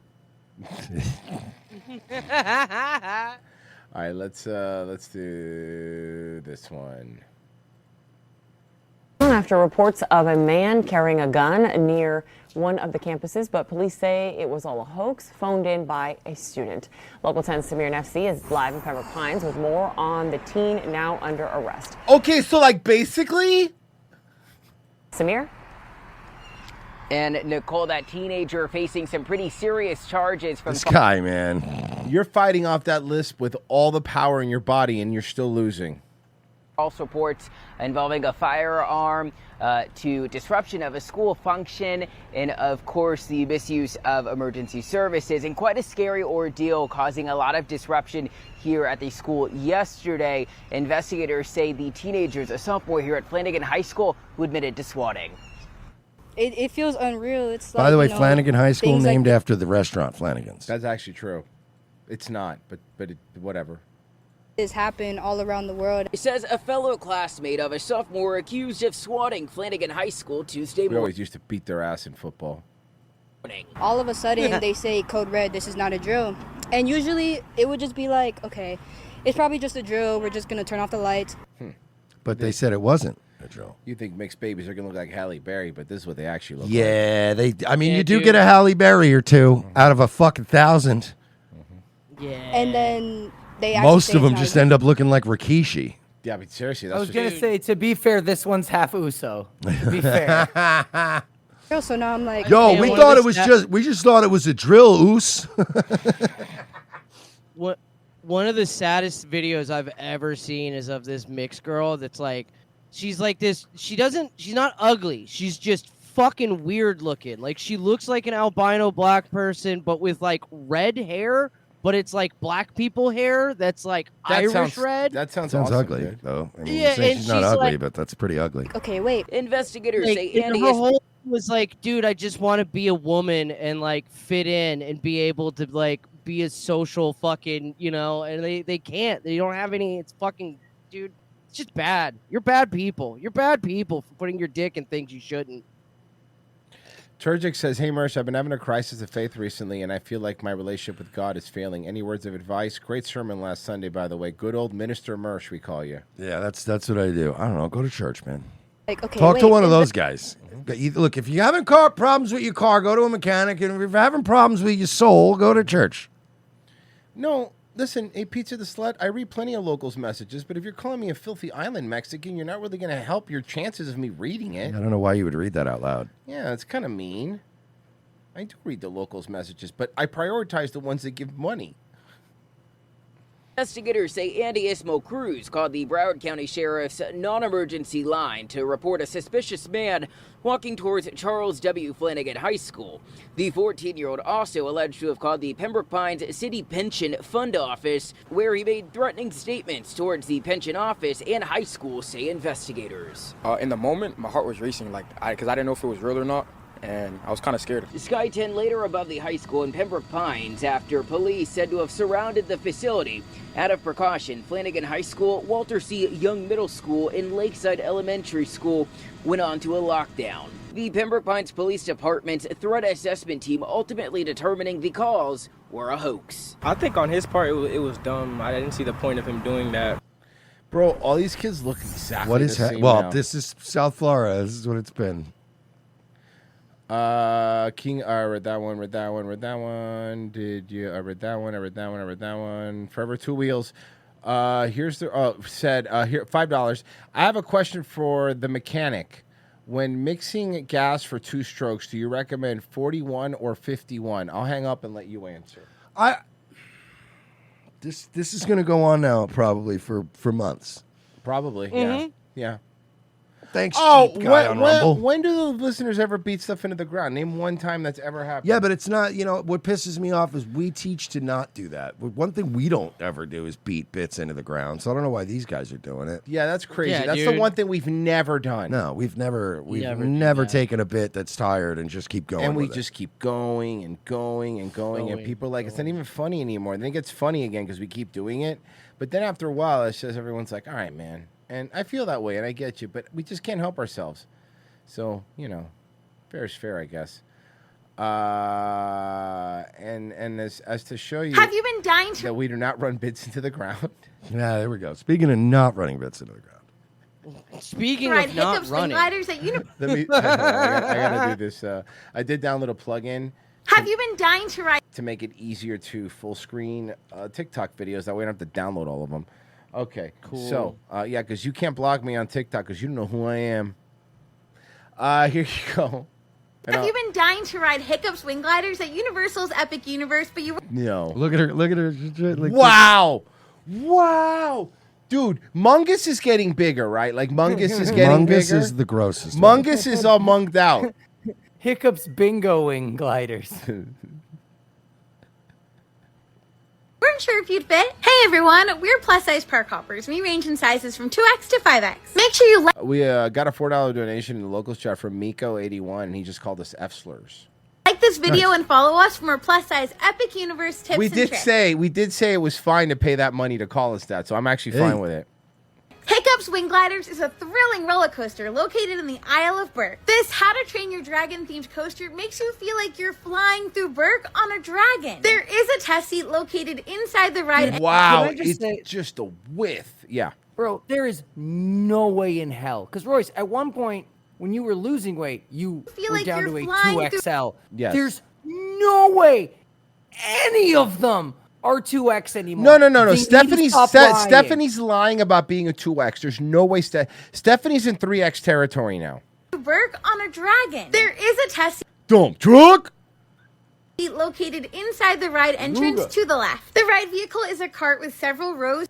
right, let's do this one. After reports of a man carrying a gun near one of the campuses, but police say it was all a hoax phoned in by a student. Local 10's Samir Nefsi is live in Pembroke Pines with more on the teen now under arrest. Okay, so like basically... Samir? And Nicole, that teenager facing some pretty serious charges from... This guy, man. You're fighting off that list with all the power in your body, and you're still losing. False reports involving a firearm to disruption of a school function and, of course, the misuse of emergency services. And quite a scary ordeal, causing a lot of disruption here at the school yesterday. Investigators say the teenagers, a sophomore here at Flanagan High School, who admitted to swatting. It feels unreal. It's By like, the way, you know, Flanagan High School things like named after the restaurant Flanagan's. That's actually true. It's not, but whatever. this happen all around the world. It says a fellow classmate of a sophomore accused of swatting Flanagan High School Tuesday We morning. always used to beat their ass in football. All of a sudden, they say code red, this is not a drill. And usually it would just be like, okay, it's probably just a drill. We're just going to turn off the lights. But they said it wasn't a drill. You think mixed babies are going to look like Halle Berry, but this is what they actually look Yeah, like. I mean, you do get a Halle Berry or two out of a fucking 1,000. Yeah. And then they actually Most say of them it's not just a end up looking like Rikishi. Yeah, but seriously, I was going to say, to be fair, this one's half Uso. To be fair. drill. So now I'm like, Yo, okay, we well, thought this- it was we just thought it was a drill, Oos. What one of the saddest videos I've ever seen is of this mixed girl that's like, she's like this, she's not ugly, she's just fucking weird looking. Like, she looks like an albino black person, but with like red hair, but it's like black people hair that's like Irish red. That sounds Sounds awesome, ugly, dude. though. I mean, Yeah, you're saying and she's not she's ugly, like- but that's pretty ugly. Okay, wait. Investigators Like, say and Andy her is whole was like, dude, I just want to be a woman and like fit in and be able to like be a social fucking, you know, and they can't. They don't have any. It's fucking, dude, it's just bad. You're bad people. You're bad people for putting your dick in things you shouldn't. Turgic says, hey, Mersh, I've been having a crisis of faith recently, and I feel like my relationship with God is failing. Any words of advice? Great sermon last Sunday, by the way. Good old Minister Mersh, we call you. Yeah, that's what I do. I don't know. Go to church, man. Like, okay, Talk to wait, one of and those guys. Look, if you're having car problems with your car, go to a mechanic. And if you're having problems with your soul, go to church. No, listen, hey, Pizza the Slut, I read plenty of locals' messages, but if you're calling me a filthy island Mexican, you're not really going to help your chances of me reading it. I don't know why you would read that out loud. Yeah, it's kind of mean. I do read the locals' messages, but I prioritize the ones that give money. Investigators say Andy Ismo Cruz called the Broward County Sheriff's non-emergency line to report a suspicious man walking towards Charles W. Flanagan High School. The 14-year-old also alleged to have called the Pembroke Pines City Pension Fund Office, where he made threatening statements towards the pension office and high school, say investigators. In the moment, my heart was racing, because I didn't know if it was real or not, and I was kind of scared. Sky 10 later above the high school in Pembroke Pines after police said to have surrounded the facility. Out of precaution, Flanagan High School, Walter C. Young Middle School, and Lakeside Elementary School went on to a lockdown. The Pembroke Pines Police Department's threat assessment team ultimately determining the calls were a hoax. I think on his part, it was dumb. I didn't see the point of him doing that. Bro, all these kids look exactly What is the same well? now. This is South Florida. This is what it's been. King, I read that one. Did you? I read that one. Forever Two Wheels. Here's the, said, here, $5. I have a question for the mechanic. When mixing gas for 2 strokes, do you recommend 41 or 51? I'll hang up and let you answer. This is going to go on now probably for months. Probably, Mhm. yeah. Thanks, Oh, cheap guy on Rumble. when do the listeners ever beat stuff into the ground? Name one time that's ever happened. Yeah, but it's not, what pisses me off is we teach to not do that. One thing we don't ever do is beat bits into the ground. So I don't know why these guys are doing it. Yeah, that's crazy. Yeah, That's dude. the one thing we've never done. No, we've never Never do taken a bit that's tired and just keep going. And we with it. just keep going and going and going, and people are like, it's not even funny anymore. And then it gets funny again because we keep doing it. But then after a while, it's just everyone's like, all right, man. And I feel that way, and I get you, but we just can't help ourselves. So, fair is fair, I guess. And as to show you, Have you been dying to? that we do not run bits into the ground. Yeah, there we go. Speaking of not running bits into the ground. Speaking Ride of not hiccups, swing running, gliders at uni- Let me. I gotta do this. I did download a plugin Have you been dying to ride? to make it easier to full screen TikTok videos. That way I don't have to download all of them. Okay, Cool. So, yeah, because you can't block me on TikTok because you don't know who I am. Here you go. And Have you been dying to ride hiccup swing gliders at Universal's Epic Universe, but you were No. Look at her. Look at her. Like, Wow. Wow. Dude, Mungus is getting bigger, right? Like Mungus is getting Mungus bigger. is the grossest. one. Mungus is all munged out. Hiccup's bingoing gliders. Weren't sure if you'd fit. Hey everyone, we're plus size park hoppers. We range in sizes from 2X to 5X. Make sure you We got a $4 donation in the locals chat from Miko81, and he just called us F slurs. like this video and follow us for more plus size Epic Universe tips We and did tricks. say it was fine to pay that money to call us that, so I'm actually fine with it. Hiccup's Wing Gliders is a thrilling roller coaster located in the Isle of Berk. This How to Train Your Dragon themed coaster makes you feel like you're flying through Berk on a dragon. There is a test seat located inside the ride. Wow, Can I just it's say- just a whiff. Yeah. Bro, there is no way in hell. Because, Royce, at one point, when you were losing weight, you feel were like down you're to a flying through- 2XL. Yes. There's no way any of them are 2X anymore. No. They need to stop lying. Stephanie's lying about being a 2X. There's no way. Stephanie's in 3X territory now. Berk on a dragon. There is a test Dump truck. seat located inside the ride entrance Luga. to the left. The ride vehicle is a cart with several rows.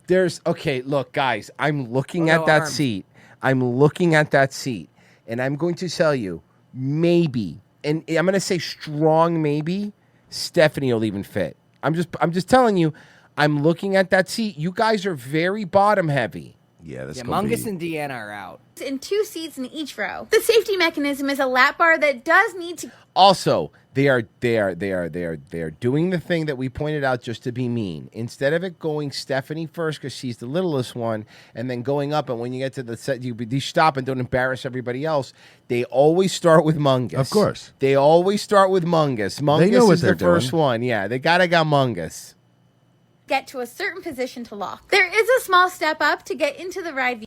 Okay, look, guys, I'm looking Oh, at no that arms. seat. I'm looking at that seat, and I'm going to tell you, maybe, and I'm going to say strong maybe, Stephanie will even fit. I'm just telling you, I'm looking at that seat. You guys are very bottom heavy. Yeah, Yeah, Mungus and Deanna are out. And 2 seats in each row. The safety mechanism is a lap bar that does need to Also, they are doing the thing that we pointed out just to be mean. Instead of it going Stephanie first because she's the littlest one, and then going up, and when you get to the set, you stop and don't embarrass everybody else. They always start with Mungus. Of course. They always start with Mungus. Mungus They know what is the they're first doing. one. Yeah, they gotta got Mungus. get to a certain position to lock. There is a small step up to get into the ride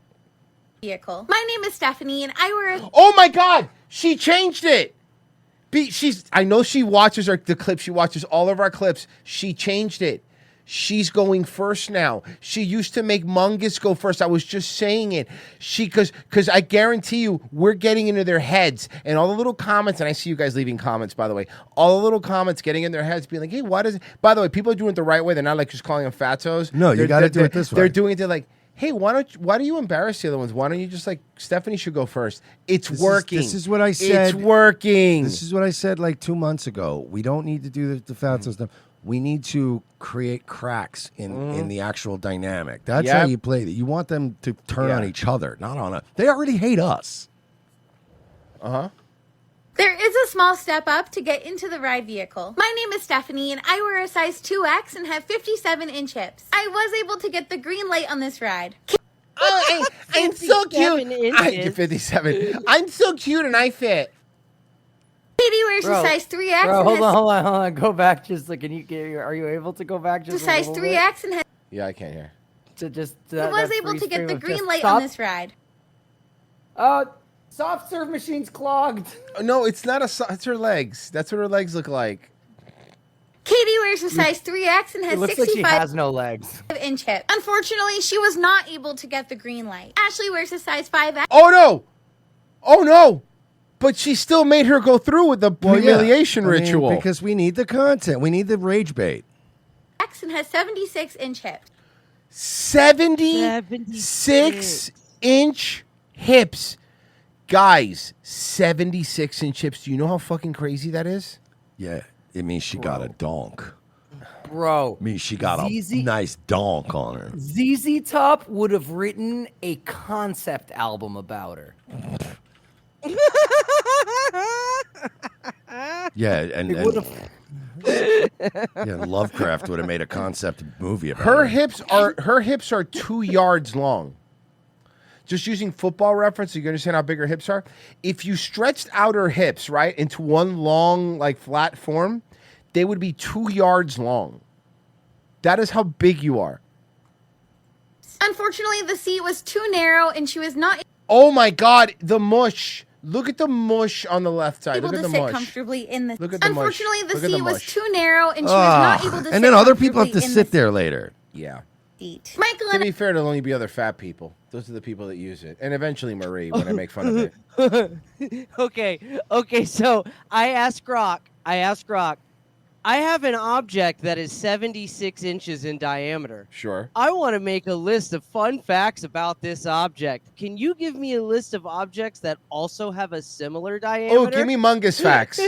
vehicle. My name is Stephanie and I wear a Oh my God, she changed it. I know she watches the clips. She watches all of our clips. She changed it. She's going first now. She used to make Mungus go first. I was just saying it. Because I guarantee you, we're getting into their heads. And all the little comments, and I see you guys leaving comments, by the way. All the little comments getting in their heads, being like, hey, why does it? By the way, people are doing it the right way. They're not like just calling them fatos. No, you gotta do it this way. They're doing it, they're like, hey, why do you embarrass the other ones? Why don't you just like, Stephanie should go first? It's working. This is what I said. It's working. This is what I said like 2 months ago. We don't need to do the fatos stuff. We need to create cracks in the actual dynamic. That's how Yep. you play it. You want them to turn Yeah. on each other, not on us. They already hate us. There is a small step up to get into the ride vehicle. My name is Stephanie and I wear a size 2X and have 57-inch hips. I was able to get the green light on this ride. Oh, I'm so cute. 57 57. I'm so cute and I fit. Katie wears Bro, a size 3X Bro, and hold has on. Go back just like, are you able to go back a just size little 3X and has Yeah, I can't hear. bit? To just I was able to get the green light on this ride. Soft serve machine's clogged. No, it's not it's her legs. That's what her legs look like. Katie wears a size 3X and It has looks like she 65 has no legs. inch hip. Unfortunately, she was not able to get the green light. Ashley wears a size 5X. Oh no! But she still made her go through with the humiliation I mean, ritual. because we need the content. We need the rage bait. And has 76-inch hips. 76-inch hips. Guys, 76-inch hips. Do you know how fucking crazy that is? Yeah, it means she got a donk. Bro. It means she got ZZ a nice donk on her. ZZ Top would have written a concept album about her. Yeah, and It would've- yeah, Lovecraft would have made a concept movie about Her hips are 2 yards long. Just using football reference, so you understand how big her hips are. If you stretched out her hips, right, into one long, like flat form, they would be 2 yards long. That is how big you are. Unfortunately, the seat was too narrow and she was not Oh my God, the mush. Look at the mush on the left side. able Look to at the sit mush. comfortably in the Look at the mush. Unfortunately, the Look at the seat was mush. too narrow and she was not able to sit and then other people have to comfortably in sit there later. Yeah. the seat. Michael To and be fair, there'll only be other fat people. Those are the people that use it. And eventually Marie, when I make fun of it. Okay, so I asked Grok, I have an object that is 76 inches in diameter. Sure. I want to make a list of fun facts about this object. Can you give me a list of objects that also have a similar diameter? Oh, give me Mungus facts.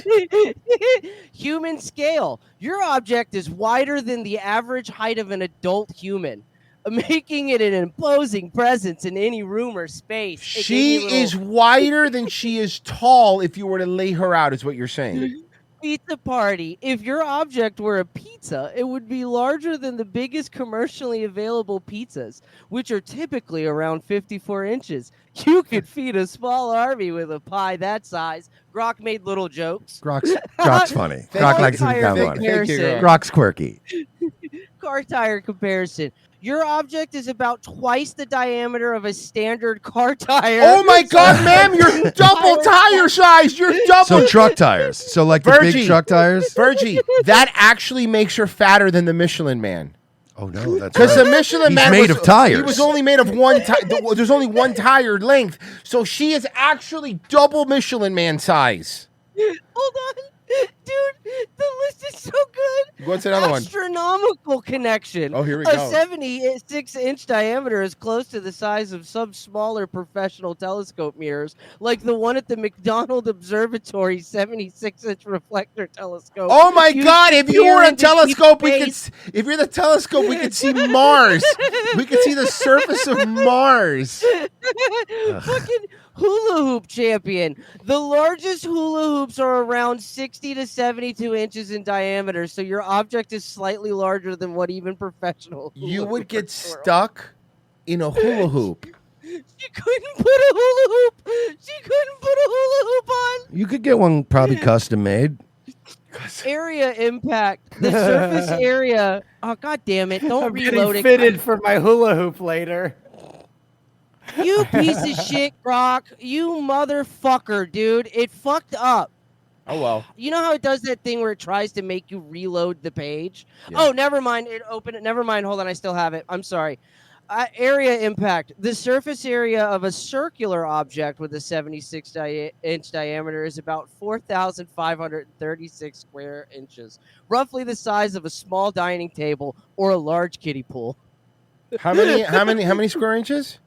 Human scale. Your object is wider than the average height of an adult human, making it an imposing presence in any room or space. She is wider than she is tall if you were to lay her out, is what you're saying. Pizza party. If your object were a pizza, it would be larger than the biggest commercially available pizzas, which are typically around 54 inches. You could feed a small army with a pie that size. Grok made little jokes. Grok's funny. Grok likes to be kind of funny. Comparison. Grok's quirky. Car tire comparison. Your object is about twice the diameter of a standard car tire. Oh my God, ma'am, you're double tire size. You're double. So truck tires. So like the big truck tires. Virgie, that actually makes her fatter than the Michelin Man. Oh no, that's because right. the Michelin He's Man made was, of tires. He was only made of one. There's only one tire length, so she is actually double Michelin Man size. Hold on. Dude, the list is so good. What's another one? Astronomical connection. Oh, here we a go. 76-inch diameter is close to the size of some smaller professional telescope mirrors, like the one at the McDonald Observatory 76-inch reflector telescope. Oh my You God! If you peer were a into deep telescope, we could. space. If you're the telescope, we could see Mars. We could see the surface of Mars. Fucking hula hoop champion. The largest hula hoops are around 60 to 72 inches in diameter, so your object is slightly larger than what even professional hula You would get hoopers are. stuck in a hula hoop. She couldn't put a hula hoop. She couldn't put a hula hoop on. You could get one probably custom made. Area impact. The surface area. Oh, God damn it. Don't I'm reload getting it. fitted for my hula hoop later. You piece of shit, Grok. You motherfucker, dude. It fucked up. Oh, well. You know how it does that thing where it tries to make you reload the page? Oh, never mind. It opened it. Never mind. Hold on. I still have it. I'm sorry. Area impact. The surface area of a circular object with a 76-inch diameter is about 4,536 square inches, roughly the size of a small dining table or a large kiddie pool. How many square inches?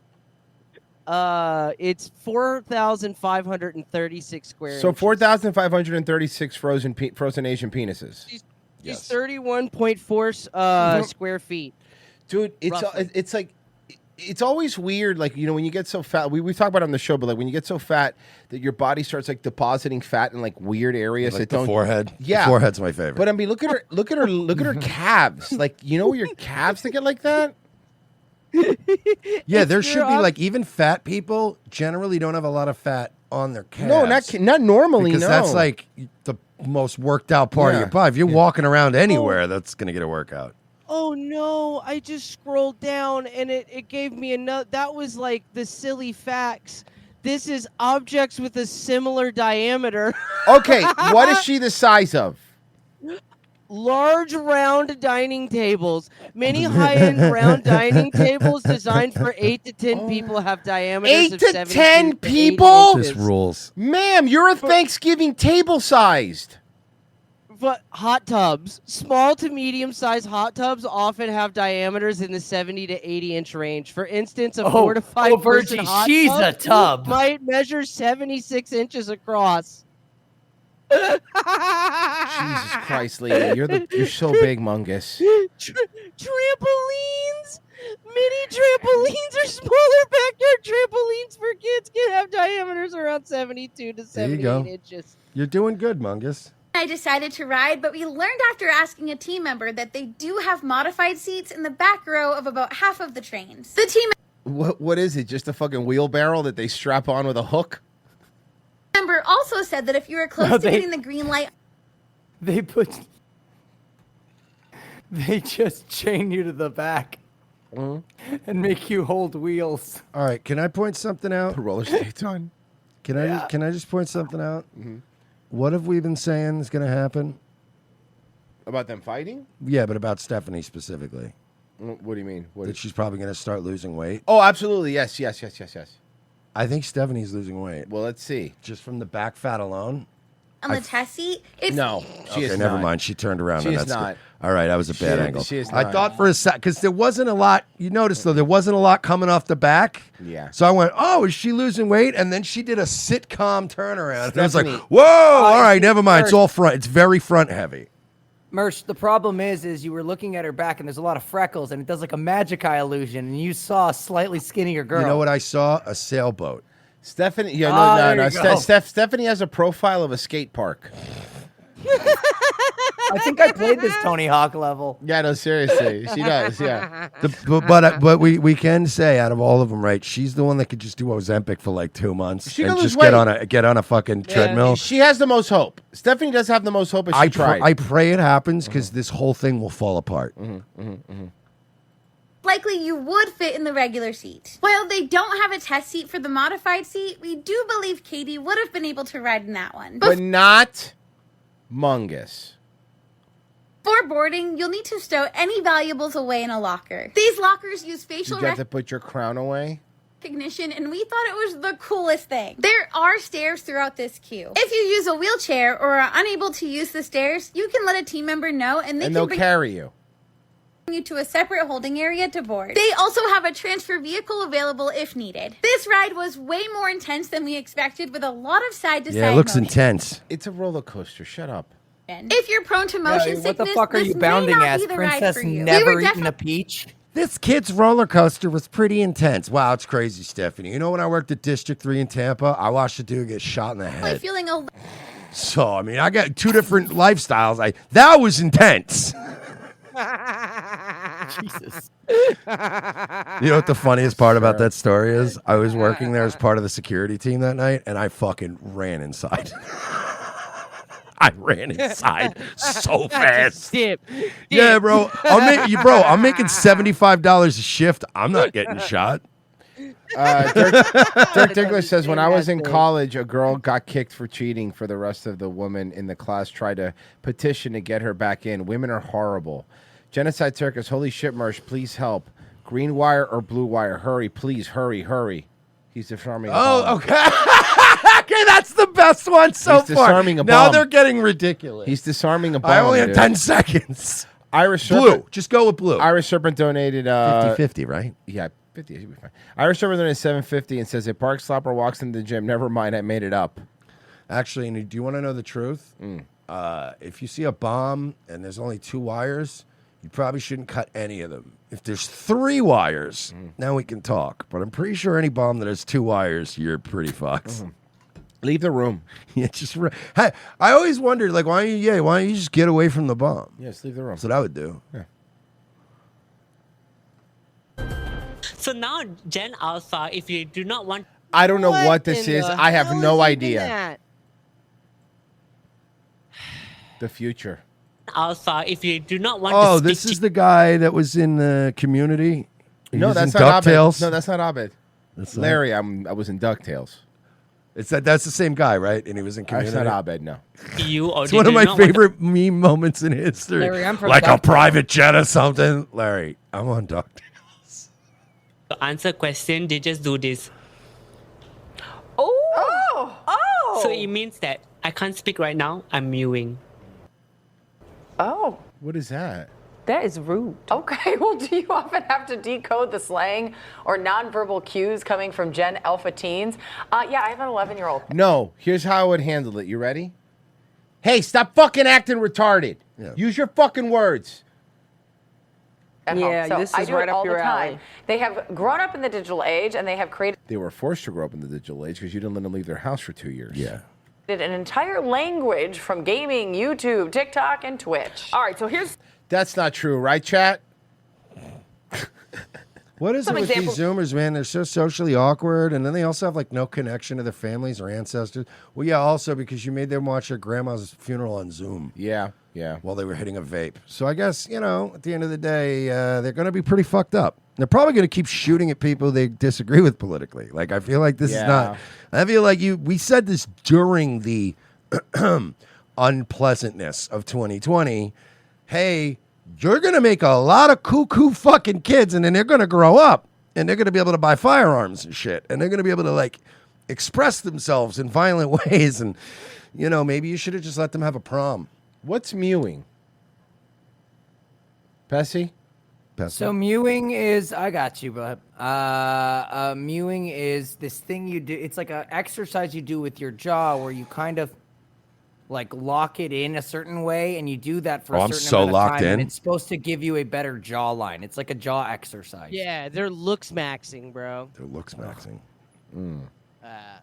It's 4,536 square So inches. 4,536 frozen Asian penises. She's 31.4 square feet. Dude, it's like it's always weird, like, you know, when you get so fat, we talk about it on the show, but like when you get so fat that your body starts like depositing fat in like weird areas Like that the don't forehead. Yeah, The forehead's my favorite. But I mean, look at her calves. Like, you know, your calves that get like that. Yeah, there should be like even fat people generally don't have a lot of fat on their calves. No, not normally. Because no. that's like the most worked out part of your body. If you're walking around anywhere, that's gonna get a workout. Oh no, I just scrolled down and it gave me another. That was like the silly facts. This is objects with a similar diameter. Okay, what is she the size of? Large round dining tables. Many high-end round dining tables designed for 8 to 10 people have diameters 8 of to 72 10 to 80 people? inches. This rules. Ma'am, you're a Thanksgiving table sized. But hot tubs, small to medium-sized hot tubs often have diameters in the 70 to 80-inch range. For instance, a 4 to 5 person Virgie, hot she's a tub. might measure 76 inches across. Jesus Christ, lady, you're so big, Mungus. Trampolines, mini trampolines or smaller backyard trampolines for kids can have diameters around 72 to There you 78 go. inches. You're doing good, Mungus. I decided to ride, but we learned after asking a team member that they do have modified seats in the back row of about half of the trains. The team What is it? Just a fucking wheelbarrow that they strap on with a hook? member also said that if you were close No, to getting the green light, They just chain you to the back and make you hold wheels. All right, can I point something out? Roller skates on. Can I just point something out? What have we been saying is going to happen? About them fighting? Yeah, but about Stephanie specifically. What do you mean? That she's probably going to start losing weight. Oh, absolutely. Yes. I think Stephanie's losing weight. Well, let's see. Just from the back fat alone. on the test seat. It's No, she okay, is never not. mind. She turned around. She and is that's good. not. All right, that was a bad angle. She is I not. thought for a sec because there wasn't a lot. You noticed though, there wasn't a lot coming off the back. Yeah. So I went, "Oh, is she losing weight?" And then she did a sitcom turnaround. And I was like, Stephanie. "Whoa! All right, never mind. It's all front. It's very front heavy." Merch, the problem is you were looking at her back and there's a lot of freckles and it does like a magic eye illusion and you saw a slightly skinnier girl. You know what I saw? A sailboat. Stephanie, there you go. Stephanie has a profile of a skate park. I think I played this Tony Hawk level. Yeah, no, seriously, she does. Yeah. But we can say out of all of them, right? She's the one that could just do Ozempic for like 2 months She and can lose just get weight. on a fucking treadmill. She has the most hope. Stephanie does have the most hope. If she tried. I pray it happens because this whole thing will fall apart. likely you would fit in the regular seat. While they don't have a test seat for the modified seat, we do believe Katie would have been able to ride in that one. But not Mungus. Before boarding, you'll need to stow any valuables away in a locker. These lockers use facial You got to put your crown away? recognition, and we thought it was the coolest thing. There are stairs throughout this queue. If you use a wheelchair or are unable to use the stairs, you can let a team member know, and They'll carry you. you to a separate holding area to board. They also have a transfer vehicle available if needed. This ride was way more intense than we expected, with a lot of side-to-side Yeah, it looks motion. intense. It's a roller coaster. Shut up. If you're prone to motion sickness, what the fuck are this you may bounding not as? be the ride Princess for you. never We were eaten a peach? This kid's roller coaster was pretty intense. Wow, it's crazy, Stephanie. You know, when I worked at District 3 in Tampa, I watched a dude get shot in the definitely head. feeling a So, I mean, I got two different lifestyles. That was intense. Jesus. You know what the funniest part about that story is? I was working there as part of the security team that night, and I fucking ran inside. I ran inside so fast. Yeah, bro. I'm making $75 a shift. I'm not getting shot. Dirk Diggler says, when I was in college, a girl got kicked for cheating for the rest of the women in the class tried to petition to get her back in. Women are horrible. Genocide Circus, holy shit, Mersh, please help. Green wire or blue wire? Hurry, please, hurry. He's disarming a bomb. Oh, okay. Okay, that's the best one so He's far. disarming a Now bomb. they're getting ridiculous. He's disarming a bomb. I only have dude. 10 seconds. Irish Blue. Serpent. Just go with blue. Irish Serpent donated 50-50, right? Yeah, 50. He'll be fine. Irish Serpent donated $7.50 and says, a park slapper walks into the gym. Never mind, I made it up. Actually, and do you want to know the truth? If you see a bomb and there's only 2 wires, you probably shouldn't cut any of them. If there's 3 wires, now we can talk. But I'm pretty sure any bomb that has 2 wires, you're pretty fucked. Leave the room. Yeah, hey, I always wondered, like, why don't you just get away from the bomb? Yes, leave the room. That's what I would do. Yeah. So now Gen Alpha, if you do not want... I don't know what this is. I have no idea. The future. Alpha, if you do not want Oh, to this is the guy that was in the Community? He No, was that's in not DuckTales? Abed. No, that's not Abed. That's not- Larry, I was in DuckTales. That's the same guy, right? And he was in Community? That's not Abed, no. You It's one of my favorite meme moments in history. Larry, I'm from like a DuckTales. private jet or something. Larry, I'm on DuckTales. to answer question, they just do this. Oh. So it means that I can't speak right now. I'm mewing. Oh. What is that? That is rude. Okay, well, do you often have to decode the slang or nonverbal cues coming from Gen Alpha teens? Yeah, I have an 11-year-old. No, here's how I would handle it. You ready? Hey, stop fucking acting retarded. Use your fucking words. At Yeah, home. So this I is do right it up all your the time. alley. They have grown up in the digital age, and they have created They were forced to grow up in the digital age because you didn't let them leave their house for 2 years. Yeah. an entire language from gaming, YouTube, TikTok, and Twitch. All right, so here's That's not true, right, chat? What is Some it with examples- these Zoomers, man? They're so socially awkward, and then they also have like no connection to their families or ancestors. Well, yeah, also because you made them watch their grandma's funeral on Zoom. Yeah. While they were hitting a vape. So I guess, at the end of the day, they're going to be pretty fucked up. They're probably going to keep shooting at people they disagree with politically. Like, I feel like this is not. I feel like we said this during the unpleasantness of 2020. Hey, you're going to make a lot of cuckoo fucking kids, and then they're going to grow up, and they're going to be able to buy firearms and shit, and they're going to be able to, like, express themselves in violent ways, and maybe you should have just let them have a prom. What's mewing? Pessy? So mewing is, I got you, bud. Mewing is this thing you do. It's like an exercise you do with your jaw where you kind of like lock it in a certain way, and you do that for a certain amount of time. And it's supposed to give you a better jawline. It's like a jaw exercise. Yeah, they're looks maxing, bro. They're looks maxing.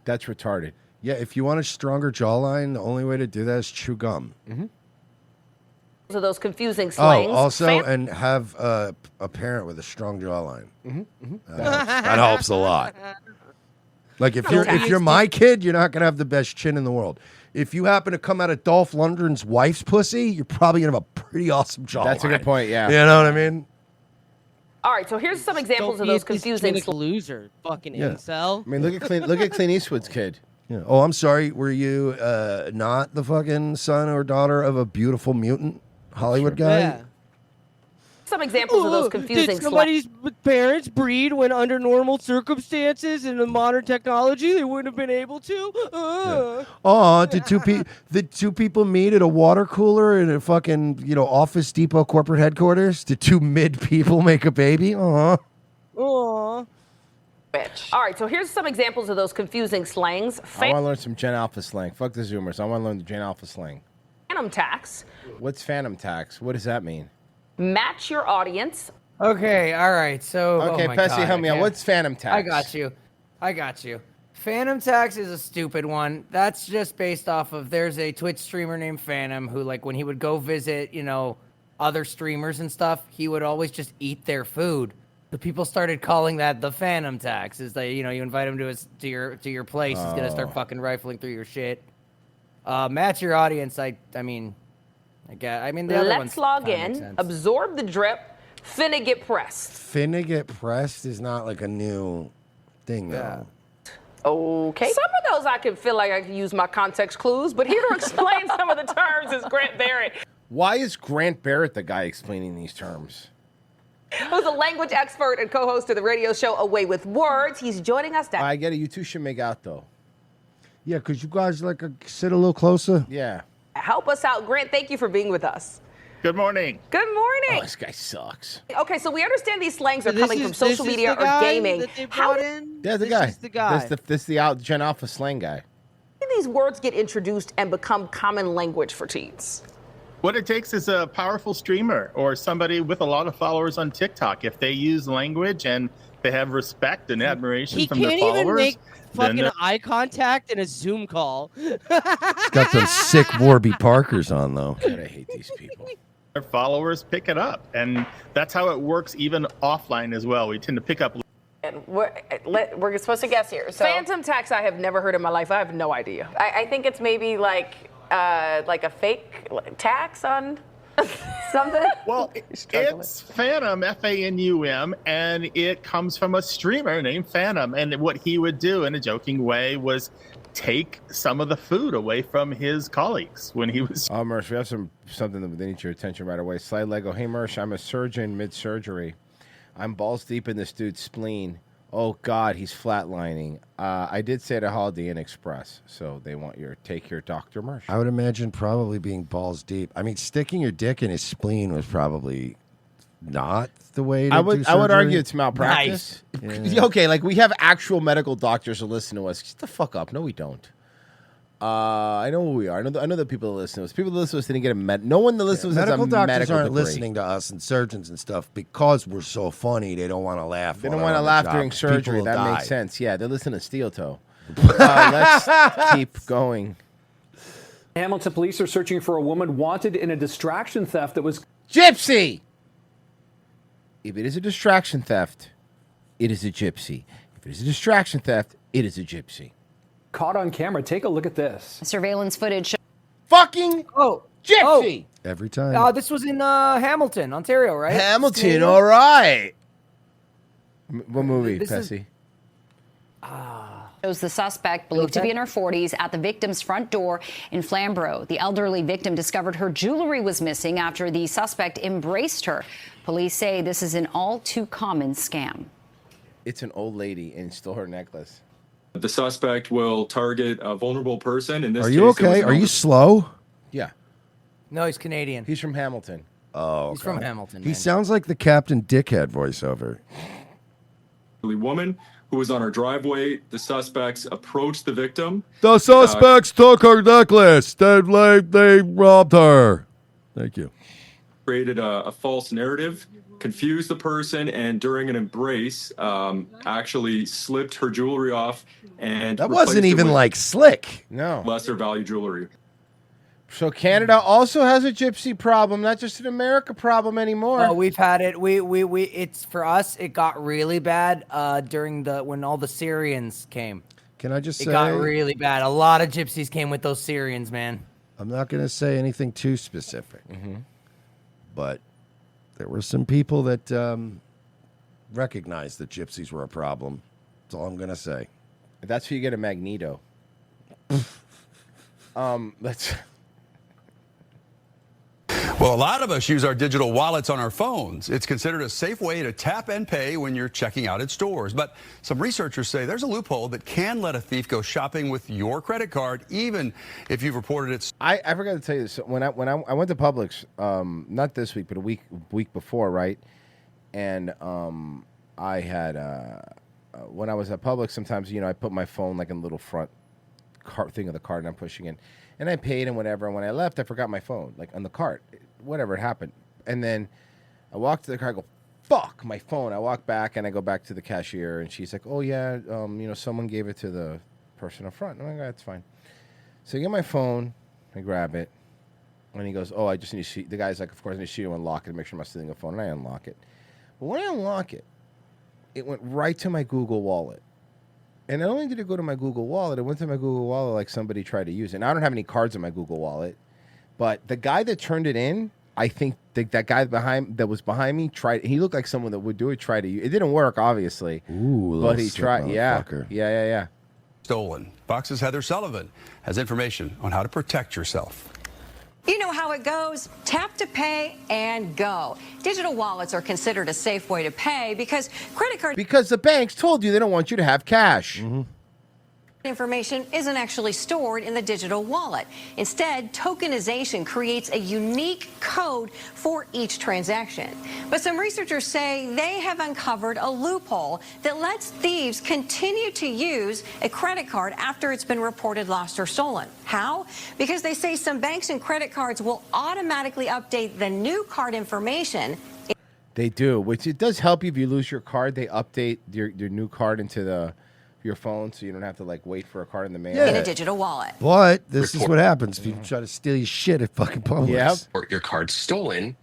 That's retarded. Yeah, if you want a stronger jawline, the only way to do that is chew gum. Mm-hmm. So those confusing slangs. Oh, also, and have a parent with a strong jawline. Mm-hmm. That helps a lot. Like if you're my kid, you're not gonna have the best chin in the world. If you happen to come out of Dolph Lundgren's wife's pussy, you're probably gonna have a pretty awesome jawline. That's a good point. Yeah. You know what I mean? All right, so here's some examples of those confusing Like a loser, fucking Yeah. incel. I mean, look at Clint Eastwood's kid. Yeah. Oh, I'm sorry. Were you not the fucking son or daughter of a beautiful mutant Hollywood guy? Yeah. Some examples of those confusing Did somebody's parents breed when under normal circumstances in the modern technology they wouldn't have been able to? Oh, did two people meet at a water cooler in a fucking Office Depot corporate headquarters? Did two mid people make a baby? Aw. Aw. All right, so here's some examples of those confusing slangs. I want to learn some Gen Alpha slang. Fuck the Zoomers. I want to learn the Gen Alpha slang. Phantom tax. What's phantom tax? What does that mean? Match your audience. Okay, all right. So Okay, oh my Pessy, God, help me out. okay. What's phantom tax? I got you. Phantom tax is a stupid one. That's just based off of there's a Twitch streamer named Phantom who, like, when he would go visit, other streamers and stuff, he would always just eat their food. The people started calling that the Phantom tax. Is that you invite him to your place, he's gonna start fucking rifling through your shit. Match your audience. The other Let's ones log kinda make in, sense. absorb the drip, finna get pressed. Finna get pressed is not like a new thing, though. Okay. Some of those I can feel like I can use my context clues, but here to explain some of the terms is Grant Barrett, Why is Grant Barrett the guy explaining these terms? who's a language expert and co-host of the radio show Away with Words. He's joining us now. I get it. You two should make out, though. Yeah, could you guys sit a little closer? Yeah. Help us out. Grant, thank you for being with us. Good morning. Good morning. Oh, this guy sucks. Okay, so we understand these slangs are So coming from social media or gaming. How did Yeah, the This guy. is the guy. This the Gen Alpha slang guy. these words get introduced and become common language for teens? What it takes is a powerful streamer or somebody with a lot of followers on TikTok. If they use language and they have respect and admiration He from their can't followers, even make then fucking they're- eye contact in a Zoom call. Got some sick Warby Parkers on, though. God, I hate these people. their followers pick it up. And that's how it works even offline as well. We tend to pick up. And we're supposed to guess here. So Phantom tax I have never heard in my life. I have no idea. I think it's maybe like a fake tax on something. Well, it's Phantom, F-A-N-U-M, and it comes from a streamer named Phantom. And what he would do in a joking way was take some of the food away from his colleagues when he was. Oh, Mersh, we have something that needs your attention right away. Slide Lego. Hey, Mersh, I'm a surgeon mid-surgery. I'm balls deep in this dude's spleen. Oh, God, he's flatlining. I did say to Holiday Inn Express, so they want take your Dr. Mersh. I would imagine probably being balls deep. I mean, sticking your dick in his spleen was probably not the way to I do would surgery. argue it's malpractice. Nice. Yeah. Okay, like we have actual medical doctors who listen to us. Shut the fuck up. No, we don't. I know who we are. I know the people that listen to us. People that listen to us didn't get a no one that listens to us has Medical a doctors medical aren't degree. listening to us and surgeons and stuff because we're so funny. They don't want to laugh. They while don't they're want to on the laugh job. during People surgery. will That die. makes sense. Yeah, they're listening to Steel Toe. Let's keep going. Hamilton police are searching for a woman wanted in a distraction theft that was Gypsy! If it is a distraction theft, it is a gypsy. If it is a distraction theft, it is a gypsy. caught on camera. Take a look at this. Surveillance footage. Fucking gypsy! Every time. This was in Hamilton, Ontario, right? Hamilton, all right. What movie, This is- Pessy? Shows the suspect, believed to be in her 40s, at the victim's front door in Flamborough. The elderly victim discovered her jewelry was missing after the suspect embraced her. Police say this is an all too common scam. It's an old lady and stole her necklace. The suspect will target a vulnerable person. In this Are you case, it was okay? an Are you elder- slow? Yeah. No, he's Canadian. He's from Hamilton. Oh, He's from Hamilton. He man. sounds like the Captain Dickhead voiceover. woman who was on her driveway. The suspects approached the victim. The suspects took her necklace. They robbed her. Thank you. Created a false narrative, confused the person, and during an embrace, actually slipped her jewelry off and That replaced wasn't it even with like slick. No. lesser value jewelry. So Canada also has a gypsy problem, not just an America problem anymore. Oh, we've had it. We it's for us. It got really bad during when all the Syrians came. Can I just It say? got really bad. A lot of gypsies came with those Syrians, man. I'm not going to say anything too specific, but there were some people that recognized that gypsies were a problem. That's all I'm going to say. That's who you get a Magneto. Let's. Well, a lot of us use our digital wallets on our phones. It's considered a safe way to tap and pay when you're checking out at stores. But some researchers say there's a loophole that can let a thief go shopping with your credit card, even if you've reported it. I forgot to tell you this. When I went to Publix, not this week, but a week before, right? And I had when I was at Publix, sometimes I put my phone like in the little front cart thing of the cart, and I'm pushing in, and I paid and whatever. And when I left, I forgot my phone, like on the cart. Whatever happened. And then I walked to the car, I go, fuck, my phone. I walk back and I go back to the cashier and she's like, oh yeah, someone gave it to the person up front. I'm like, that's fine. So I get my phone, I grab it, and he goes, oh, I just need to see. The guy's like, of course I need to see you unlock it and make sure I'm not stealing a phone. And I unlock it. But when I unlock it, it went right to my Google Wallet. And not only did it go to my Google Wallet, it went to my Google Wallet like somebody tried to use it. And I don't have any cards in my Google Wallet. But the guy that turned it in, I think that guy that was behind me tried. He looked like someone that would do it. Tried to. It didn't work, obviously. Ooh, but he slick tried. Yeah, motherfucker. yeah. Stolen. Fox's Heather Sullivan has information on how to protect yourself. You know how it goes. Tap to pay and go. Digital wallets are considered a safe way to pay because credit card Because the banks told you they don't want you to have cash. information isn't actually stored in the digital wallet. Instead, tokenization creates a unique code for each transaction. But some researchers say they have uncovered a loophole that lets thieves continue to use a credit card after it's been reported lost or stolen. How? Because they say some banks and credit cards will automatically update the new card information. They do, which it does help you if you lose your card. They update your new card into your phone, so you don't have to wait for a card in the mail. In a digital wallet. But this is what happens if you try to steal your shit at fucking Publix. Or your card's stolen,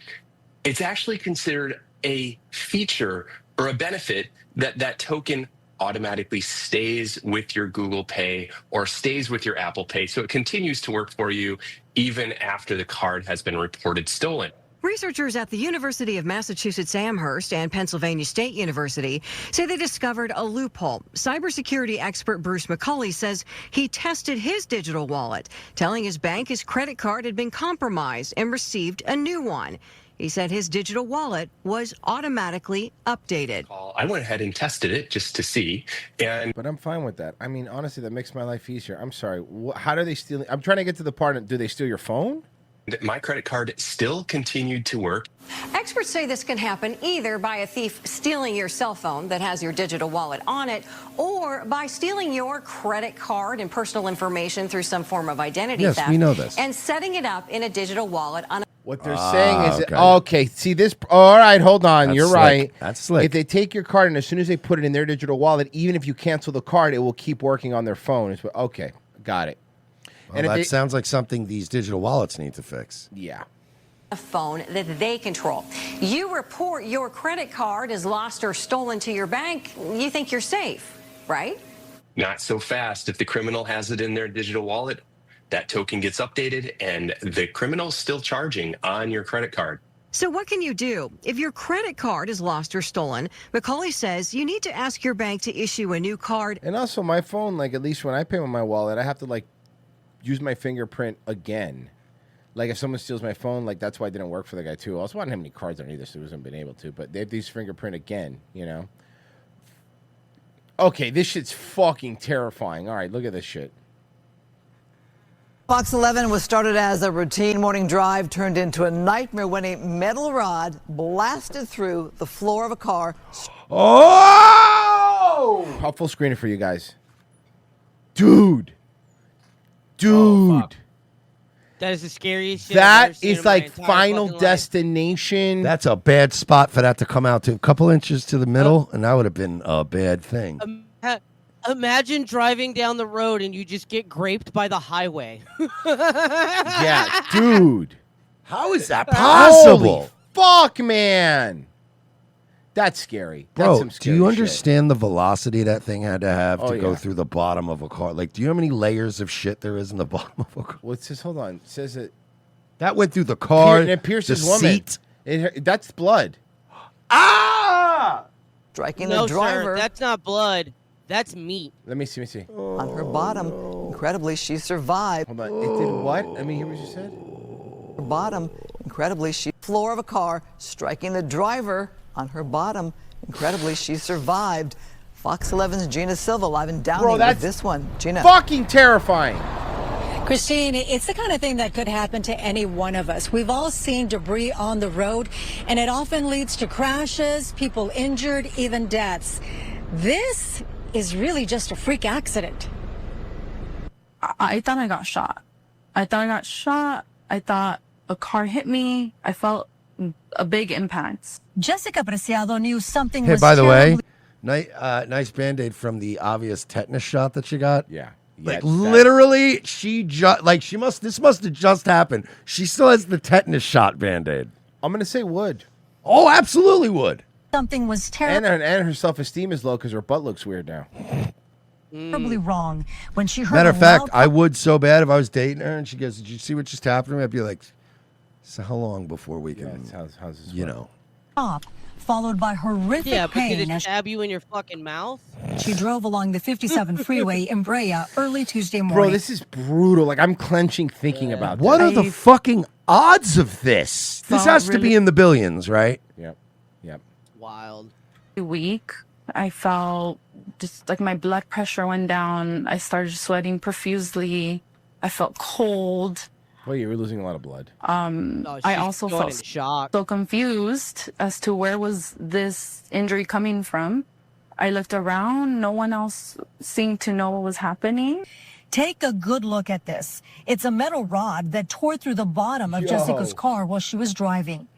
it's actually considered a feature or a benefit that token automatically stays with your Google Pay or stays with your Apple Pay. So it continues to work for you even after the card has been reported stolen. Researchers at the University of Massachusetts Amherst and Pennsylvania State University say they discovered a loophole. Cybersecurity expert Bruce McCulley says he tested his digital wallet, telling his bank his credit card had been compromised and received a new one. He said his digital wallet was automatically updated. I went ahead and tested it just to see. But I'm fine with that. I mean, honestly, that makes my life easier. I'm sorry. How do they steal? I'm trying to get to the part. Do they steal your phone? My credit card still continued to work. Experts say this can happen either by a thief stealing your cell phone that has your digital wallet on it, or by stealing your credit card and personal information through some form of identity Yes, theft. we know this. And setting it up in a digital wallet on a What they're saying is, okay. okay, see this. All right, hold on. That's You're slick. right. That's slick. If they take your card and as soon as they put it in their digital wallet, even if you cancel the card, it will keep working on their phone. Okay, got it. Well, that sounds like something these digital wallets need to fix. Yeah. a phone that they control. You report your credit card is lost or stolen to your bank, you think you're safe, right? Not so fast. If the criminal has it in their digital wallet, that token gets updated and the criminal's still charging on your credit card. So what can you do? If your credit card is lost or stolen, Macaulay says you need to ask your bank to issue a new card. And also my phone, like at least when I pay with my wallet, I have to like use my fingerprint again. Like if someone steals my phone, like that's why it didn't work for the guy too. Also, I don't have any cards on either, so he hasn't been able to. But they have these fingerprint again, you know. Okay, this shit's fucking terrifying. All right, look at this shit. Fox 11 was started as a routine morning drive, turned into a nightmare when a metal rod blasted through the floor of a car. Oh! I'll full screen it for you guys. Dude. That is the scariest shit I've ever That seen is in my like entire Final fucking life. Destination. That's a bad spot for that to come out to. A couple inches to the middle, and that would have been a bad thing. Imagine driving down the road and you just get graped by the highway. Yeah, dude. How is that possible? Holy fuck, man. That's scary. That's Bro, some do scary you shit. understand the velocity that thing had to have Oh, to go yeah. through the bottom of a car? Like, do you know how many layers of shit there is in the bottom of a car? What's this? Hold on. It says it. That went through the car, It pierces the woman. seat. That's blood. Striking No, the driver. sir, that's not blood. That's meat. Let me see. On her bottom. Incredibly, she survived. Hold on. It did what? Let me hear what you said. Her bottom. Incredibly, she floor of a car, striking the driver on her bottom. Incredibly, she survived. Fox 11's Gina Silva live in Downey with that's this one. Gina. Fucking terrifying. Christine, it's the kind of thing that could happen to any one of us. We've all seen debris on the road, and it often leads to crashes, people injured, even deaths. This is really just a freak accident. I thought I got shot. I thought a car hit me. I felt a big impact. Jessica Preciado knew something Hey, was by the way, terribly- nice Band-Aid from the obvious tetanus shot that you got. Yeah. Like, literally, this must have just happened. She still has the tetanus shot Band-Aid. I'm going to say would. Oh, absolutely would. Something was terrible. And her self-esteem is low because her butt looks weird now. Terribly wrong when she heard Matter a of fact, loud I would so bad if I was dating her and she goes, "Did you see what just happened to me?" I'd be like, "So how long before we can, how's this you know?" pop, followed by horrific Yeah, but did pain it as stab you in your fucking mouth? she drove along the 57 freeway in Brea early Tuesday morning. Bro, this is brutal. Like, I'm clenching thinking about What this. are the fucking odds of this? This Felt has to be really- in the billions, right? Yep. Wild. Weak. I felt just like my blood pressure went down. I started sweating profusely. I felt cold. Well, you were losing a lot of blood. I she's also going felt into shock. so confused as to where was this injury coming from. I looked around. No one else seemed to know what was happening. Take a good look at this. It's a metal rod that tore through the bottom of Yo. Jessica's car while she was driving.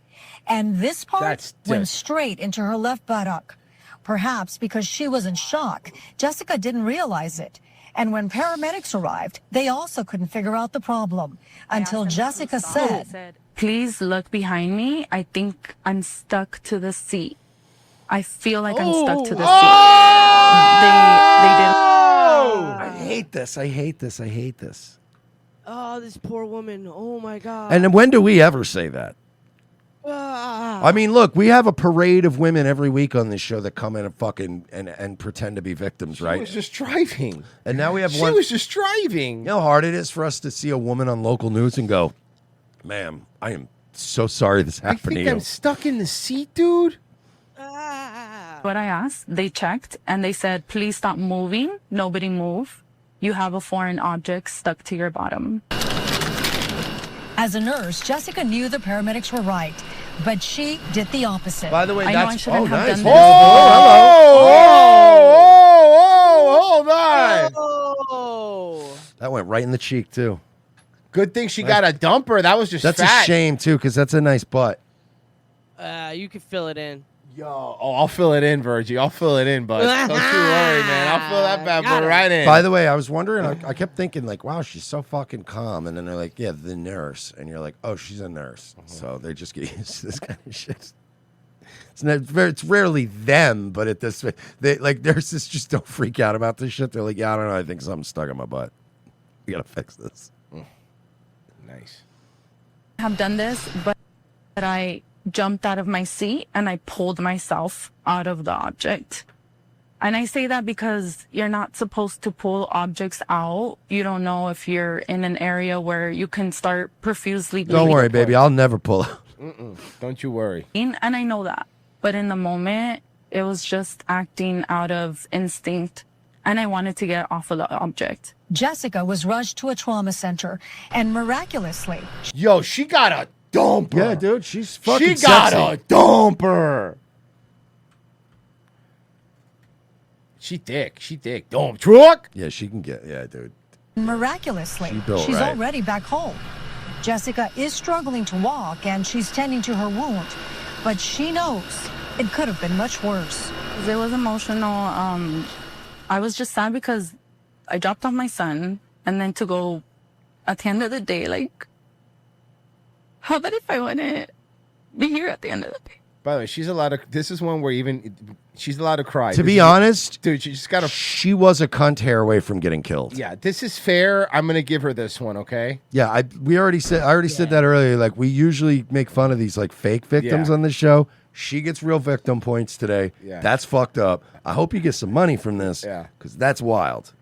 And this part That's went dead. straight into her left buttock. Perhaps because she was in shock, Jessica didn't realize it. And when paramedics arrived, they also couldn't figure out the problem until Jessica said, Please look behind me. I think I'm stuck to the seat. I feel like I'm stuck to the seat. They did. I hate this. I hate this. I hate this. Oh, this poor woman. Oh my god. And then when do we ever say that? I mean, look, we have a parade of women every week on this show that come in and fucking and pretend to be victims, right? She was just driving. And now we have She one. was just driving. You know how hard it is for us to see a woman on local news and go, "Ma'am, I am so sorry this I happened to think you." I'm stuck in the seat, dude. What I asked, they checked and they said, please stop moving. Nobody move. You have a foreign object stuck to your bottom. as a nurse, Jessica knew the paramedics were right, but she did the opposite. By the way, I know I that's shouldn't have nice. done Hold on. That went right in the cheek too. Good thing she got a dumper. That was just That's fat. a shame too, because that's a nice butt. You can fill it in. Oh, I'll fill it in, Virgie. I'll fill it in, bud. Don't you worry, man. I'll fill that bad boy right in. By the way, I was wondering. I kept thinking, like, wow, she's so fucking calm. And then they're like, yeah, the nurse, and you're like, oh, she's a nurse. So they just get used to this kind of shit. It's rarely them, but at this, they like nurses just don't freak out about this shit. They're like, yeah, I don't know. I think something's stuck in my butt. We gotta fix this. Nice. Have done this, but I jumped out of my seat and I pulled myself out of the object. And I say that because you're not supposed to pull objects out. You don't know if you're in an area where you can start profusely bleeding. Don't worry, baby. I'll never pull out. Don't you worry. And I know that. But in the moment, It was just acting out of instinct, and I wanted to get off of the object. Jessica was rushed to a trauma center, and miraculously, Yo, she got a dumper. Yeah, dude, she's fucking She got sexy. a dumper. She thick. Dump truck. Yeah, she can get. Yeah, dude. miraculously, She built she's right. already back home. Jessica is struggling to walk, and she's tending to her wound, but she knows it could have been much worse. It was emotional. I was just sad because I dropped off my son, and then to go at the end of the day, like, how about if I wouldn't be here at the end of the day? By the way, she's allowed to. This is one where even she's allowed to cry. To This be is- honest, dude, she just got to. She was a cunt hair away from getting killed. Yeah, this is fair. I'm gonna give her this one. Okay. Yeah, I already said that earlier. Like, we usually make fun of these like fake victims Yeah. on this show. She gets real victim points today. Yeah. That's fucked up. I hope you get some money from this. Yeah, because that's wild.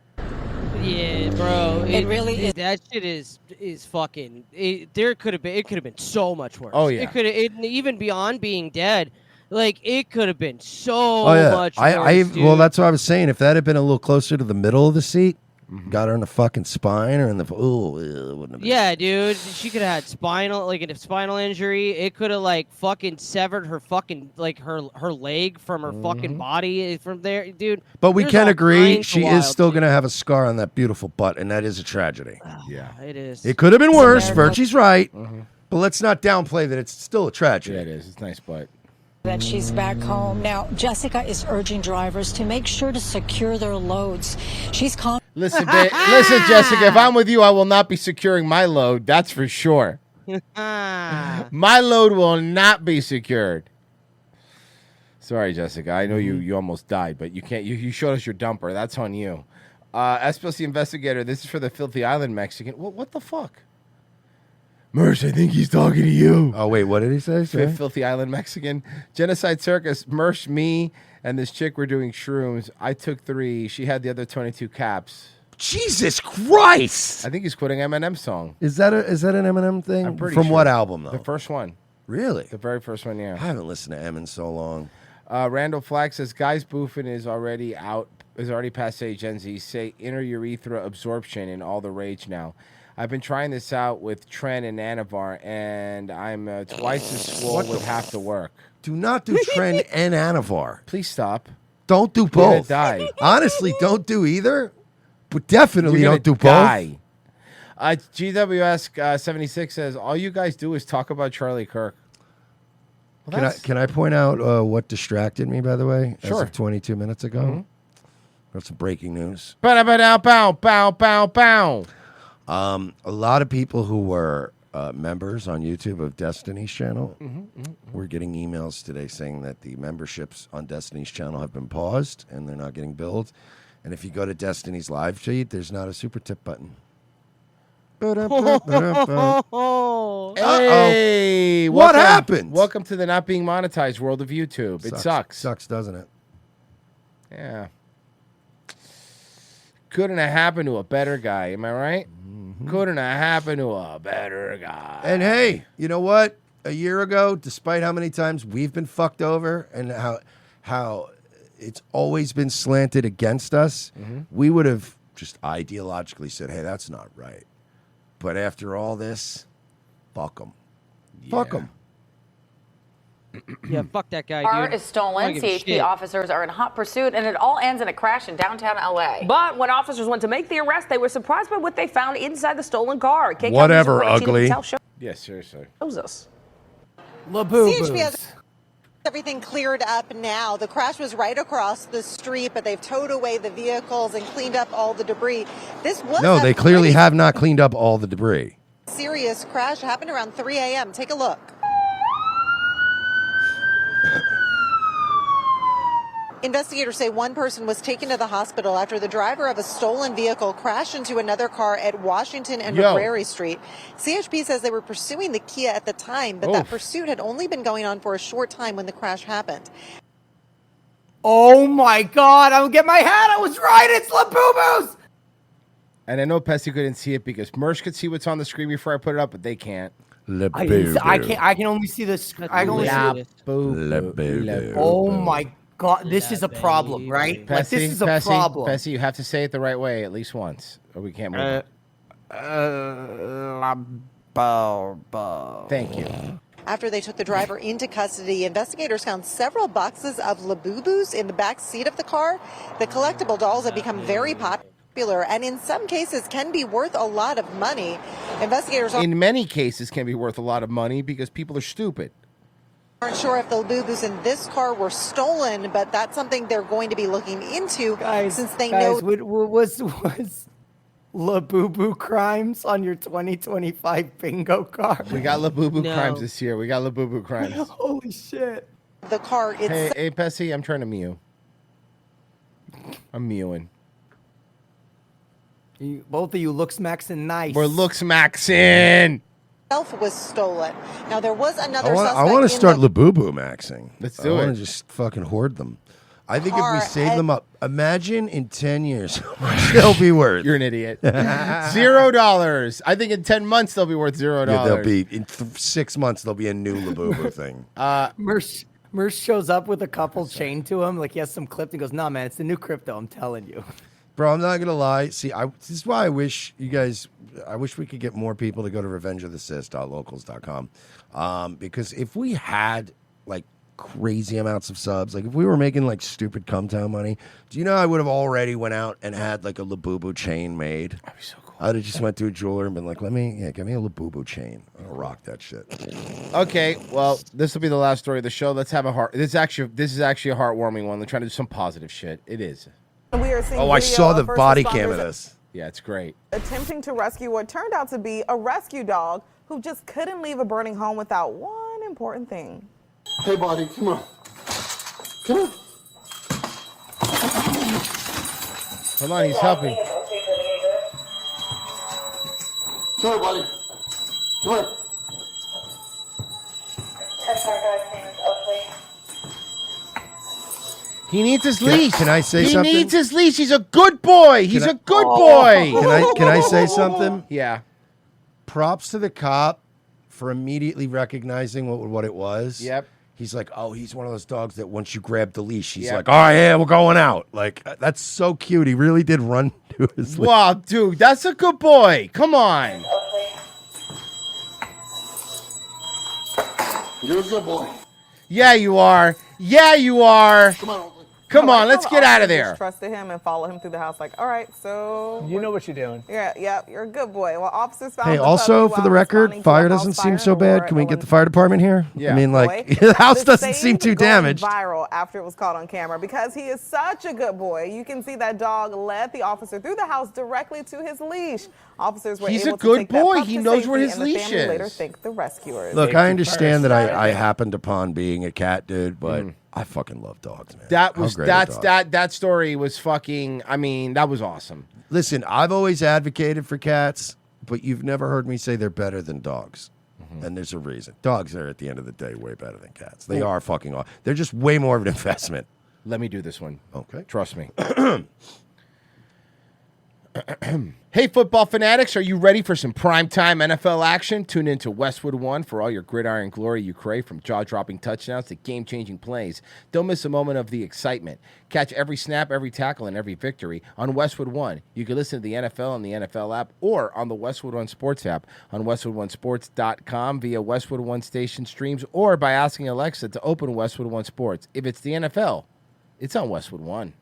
Yeah, bro. It really is. That shit is fucking. It could have been so much worse. Oh, yeah. It could have even beyond being dead. Like, it could have been so Oh yeah, much worse. well, that's what I was saying. If that had been a little closer to the middle of the seat, got her in the fucking spine or in the it wouldn't have been. Yeah, dude. She could have had a spinal injury. It could have like fucking severed her fucking like her leg from her fucking body from there, dude. But we There's can all agree kinds of she is wild still going to have a scar on that beautiful butt, and that is a tragedy. Yeah, it is. It could have been It's a worse. miracle. Virgie's right, but let's not downplay that it's still a tragedy. Yeah, it is. It's nice butt. That she's back home. Now, Jessica is urging drivers to make sure to secure their loads. She's Listen, listen, Jessica. If I'm with you, I will not be securing my load. That's for sure. My load will not be secured. Sorry, Jessica. I know you almost died, but you can't. You showed us your dumper. That's on you. SPLC investigator. This is for the Filthy Island Mexican. What the fuck? Mersh, I think he's talking to you. Oh, wait, what did he say? Sorry? Filthy Island Mexican. Genocide Circus. Mersh, me, and this chick were doing shrooms. I took 3. She had the other 22 caps. Jesus Christ! I think he's quoting Eminem's song. Is that an Eminem thing? I'm pretty From sure. what album, though? The first one. Really? The very first one, yeah. I haven't listened to Em in so long. Randall Flack says, guys, boofing is already passe Gen Z. Say inner urethra absorption and all the rage now. I've been trying this out with Tren and Anavar, and I'm twice as swole with half the work. Do not do Tren and Anavar. Please stop. Don't do You're gonna both. die. Honestly, don't do either. But definitely You're don't do gonna both. die. GWS 76 says, all you guys do is talk about Charlie Kirk. Well, Can I point out what distracted me, by the way? Sure. As of 22 minutes ago. Mhm. Got some breaking news. Bow, bow, bow, bow, bow. A lot of people who were members on YouTube of Destiny's channel were getting emails today saying that the memberships on Destiny's channel have been paused and they're not getting billed. And if you go to Destiny's live feed, there's not a super tip button. Hey, What welcome- happened? Welcome to the not being monetized world of YouTube. It sucks. Sucks, doesn't it? Yeah. Couldn't have happened to a better guy. Am I right? Couldn't have happened to a better guy. And hey, you know what? A year ago, despite how many times we've been fucked over and how it's always been slanted against us, we would have just ideologically said, hey, that's not right. But after all this, fuck them. Fuck them. Yeah, fuck that guy, Car dude. is stolen. I don't give a CHP shit. officers are in hot pursuit, and it all ends in a crash in downtown LA. But when officers went to make the arrest, they were surprised by what they found inside the stolen car. KCAL Whatever, News reporter Tina ugly. Patel shows Yeah, seriously. us. CHP has everything cleared up now. The crash was right across the street, but they've towed away the vehicles and cleaned up all the debris. This was No, a they clearly pretty have not cleaned up all the debris. serious crash. It happened around 3 a.m. Take a look. Investigators say one person was taken to the hospital after the driver of a stolen vehicle crashed into another car at Washington and Yo. McCrary Street. CHP says they were pursuing the Kia at the time, but that Oof. pursuit had only been going on for a short time when the crash happened. Oh my God! I will get my hat. I was right. It's Labubu's. And I know Pessy couldn't see it because Mersh could see what's on the screen before I put it up, but they can't. I can only see this. I can only see this. Oh my! God, this is a problem, right? Like, this is a problem. Pessy, you have to say it the right way at least once, or we can't move on. Thank you. After they took the driver into custody, investigators found several boxes of Labubus in the back seat of the car. The collectible dolls have become very popular and in some cases can be worth a lot of money. Investigators In many cases can be worth a lot of money because people are stupid. aren't sure if the Labubus in this car were stolen, but that's something they're going to be looking into since they know. Was Labubu crimes on your 2025 bingo card? We got Labubu crimes this year. We got Labubu crimes. Holy shit. The car itself. Hey, Pessy, I'm trying to mew. I'm mewing. Both of you looks maxing nice. We're looks maxing. Was stolen. Now there was another I suspect. want to in start the Labubu maxing. Let's do I it. want to just fucking hoard them. I think if Car we save and- them up, imagine in 10 years how much they'll be worth. You're an idiot. $0. I think in 10 months they'll be worth $0. Yeah, they'll be in 6 months. There'll be a new Labubu thing. Merce shows up with a couple chained to him, like he has some clipped and goes, "Nah, man, it's the new crypto. I'm telling you." Bro, I'm not gonna lie. See, this is why I wish you guys. I wish we could get more people to go to revengeofthesis.locals.com. Because if we had like crazy amounts of subs, like if we were making like stupid Cumtown money, do you know I would have already went out and had like a Labubu chain made? That'd be so cool. I'd have just went to a jeweler and been like, get me a Labubu chain. I'll rock that shit. Okay, well, this will be the last story of the show. Let's have a heart. This is actually a heartwarming one. They're trying to do some positive shit. It is. We are seeing I video saw of the first body cam responders of this. Yeah, it's great. attempting to rescue what turned out to be a rescue dog who just couldn't leave a burning home without one important thing. Hey, buddy, come on. Come on. Hold on, he's helping. Come here, buddy. Come here. He needs his leash. Can I say he something? He needs his leash. He's a good boy. He's a good boy. Can I say something? Yeah. Props to the cop for immediately recognizing what it was. Yep. He's like, oh, he's one of those dogs that once you grab the leash, he's Yep. like, all right, yeah, we're going out. Like, that's so cute. He really did run to his leash. Wow, dude, that's a good boy. Come on. You're a good boy. Yeah, you are. Yeah, you are. Come on. Come on, let's get out of there. Trusted him and followed him through the house. Like, all right, so You know what you're doing. yeah, you're a good boy. Well, officers found. Hey, the also, puppy for the while record, responding to fire a doesn't house seem fire so in bad. Aurora, Can we get the Illinois. fire department here? Yeah. I mean, like, Boy. the house The doesn't seem scene's too going damaged. Viral after it was caught on camera because he is such a good boy. You can see that dog led the officer through the house directly to his leash. Officers were He's able a good to take that boy. pup He to knows where safety, his and the leash family Later is. thanked the rescuers. Look, I understand that I happened upon being a cat dude, but I fucking love dogs, man. That How was great are dogs? that story was fucking. I mean, that was awesome. Listen, I've always advocated for cats, but you've never heard me say they're better than dogs. And there's a reason. Dogs are, at the end of the day, way better than cats. They are fucking awesome. They're just way more of an investment. Let me do this one. Okay. Trust me. Hey, football fanatics, are you ready for some primetime NFL action? Tune in to Westwood One for all your gridiron glory you crave, from jaw-dropping touchdowns to game-changing plays. Don't miss a moment of the excitement. Catch every snap, every tackle, and every victory on Westwood One. You can listen to the NFL on the NFL app or on the Westwood One Sports app on WestwoodOneSports.com via Westwood One station streams or by asking Alexa to open Westwood One Sports. If it's the NFL, it's on Westwood One.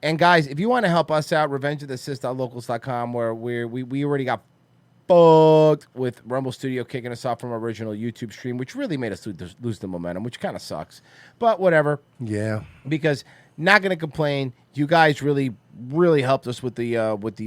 And guys, if you want to help us out, revengeoftheassist.locals.com, where we already got fucked with Rumble Studio kicking us off from our original YouTube stream, which really made us lose the momentum, which kind of sucks. But whatever. Yeah. Because not going to complain. You guys really helped us with the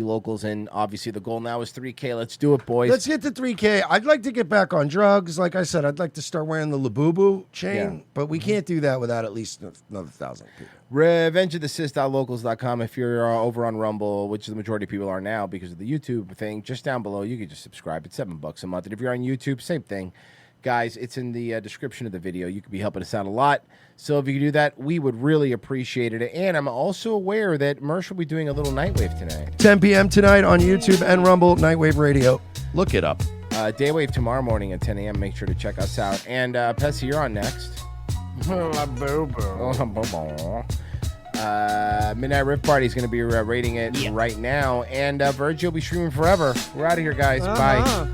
locals, and obviously the goal now is 3K. Let's do it, boys. Let's get to 3K. I'd like to get back on drugs. Like I said, I'd like to start wearing the Labubu chain, but we can't do that without at least another 1,000 people. RevengeOfTheSys.locals.com. If you're over on Rumble, which the majority of people are now because of the YouTube thing, just down below, you can just subscribe. It's $7 a month. And if you're on YouTube, same thing. Guys, it's in the description of the video. You could be helping us out a lot. So if you could do that, we would really appreciate it. And I'm also aware that Mersh will be doing a little Nightwave tonight. 10 p.m. tonight on YouTube and Rumble, Nightwave Radio. Look it up. Daywave tomorrow morning at 10 a.m. Make sure to check us out. And Pessy, you're on next. Midnight Riff Party is going to be rating it right now. And Virgil will be streaming forever. We're out of here, guys. Bye.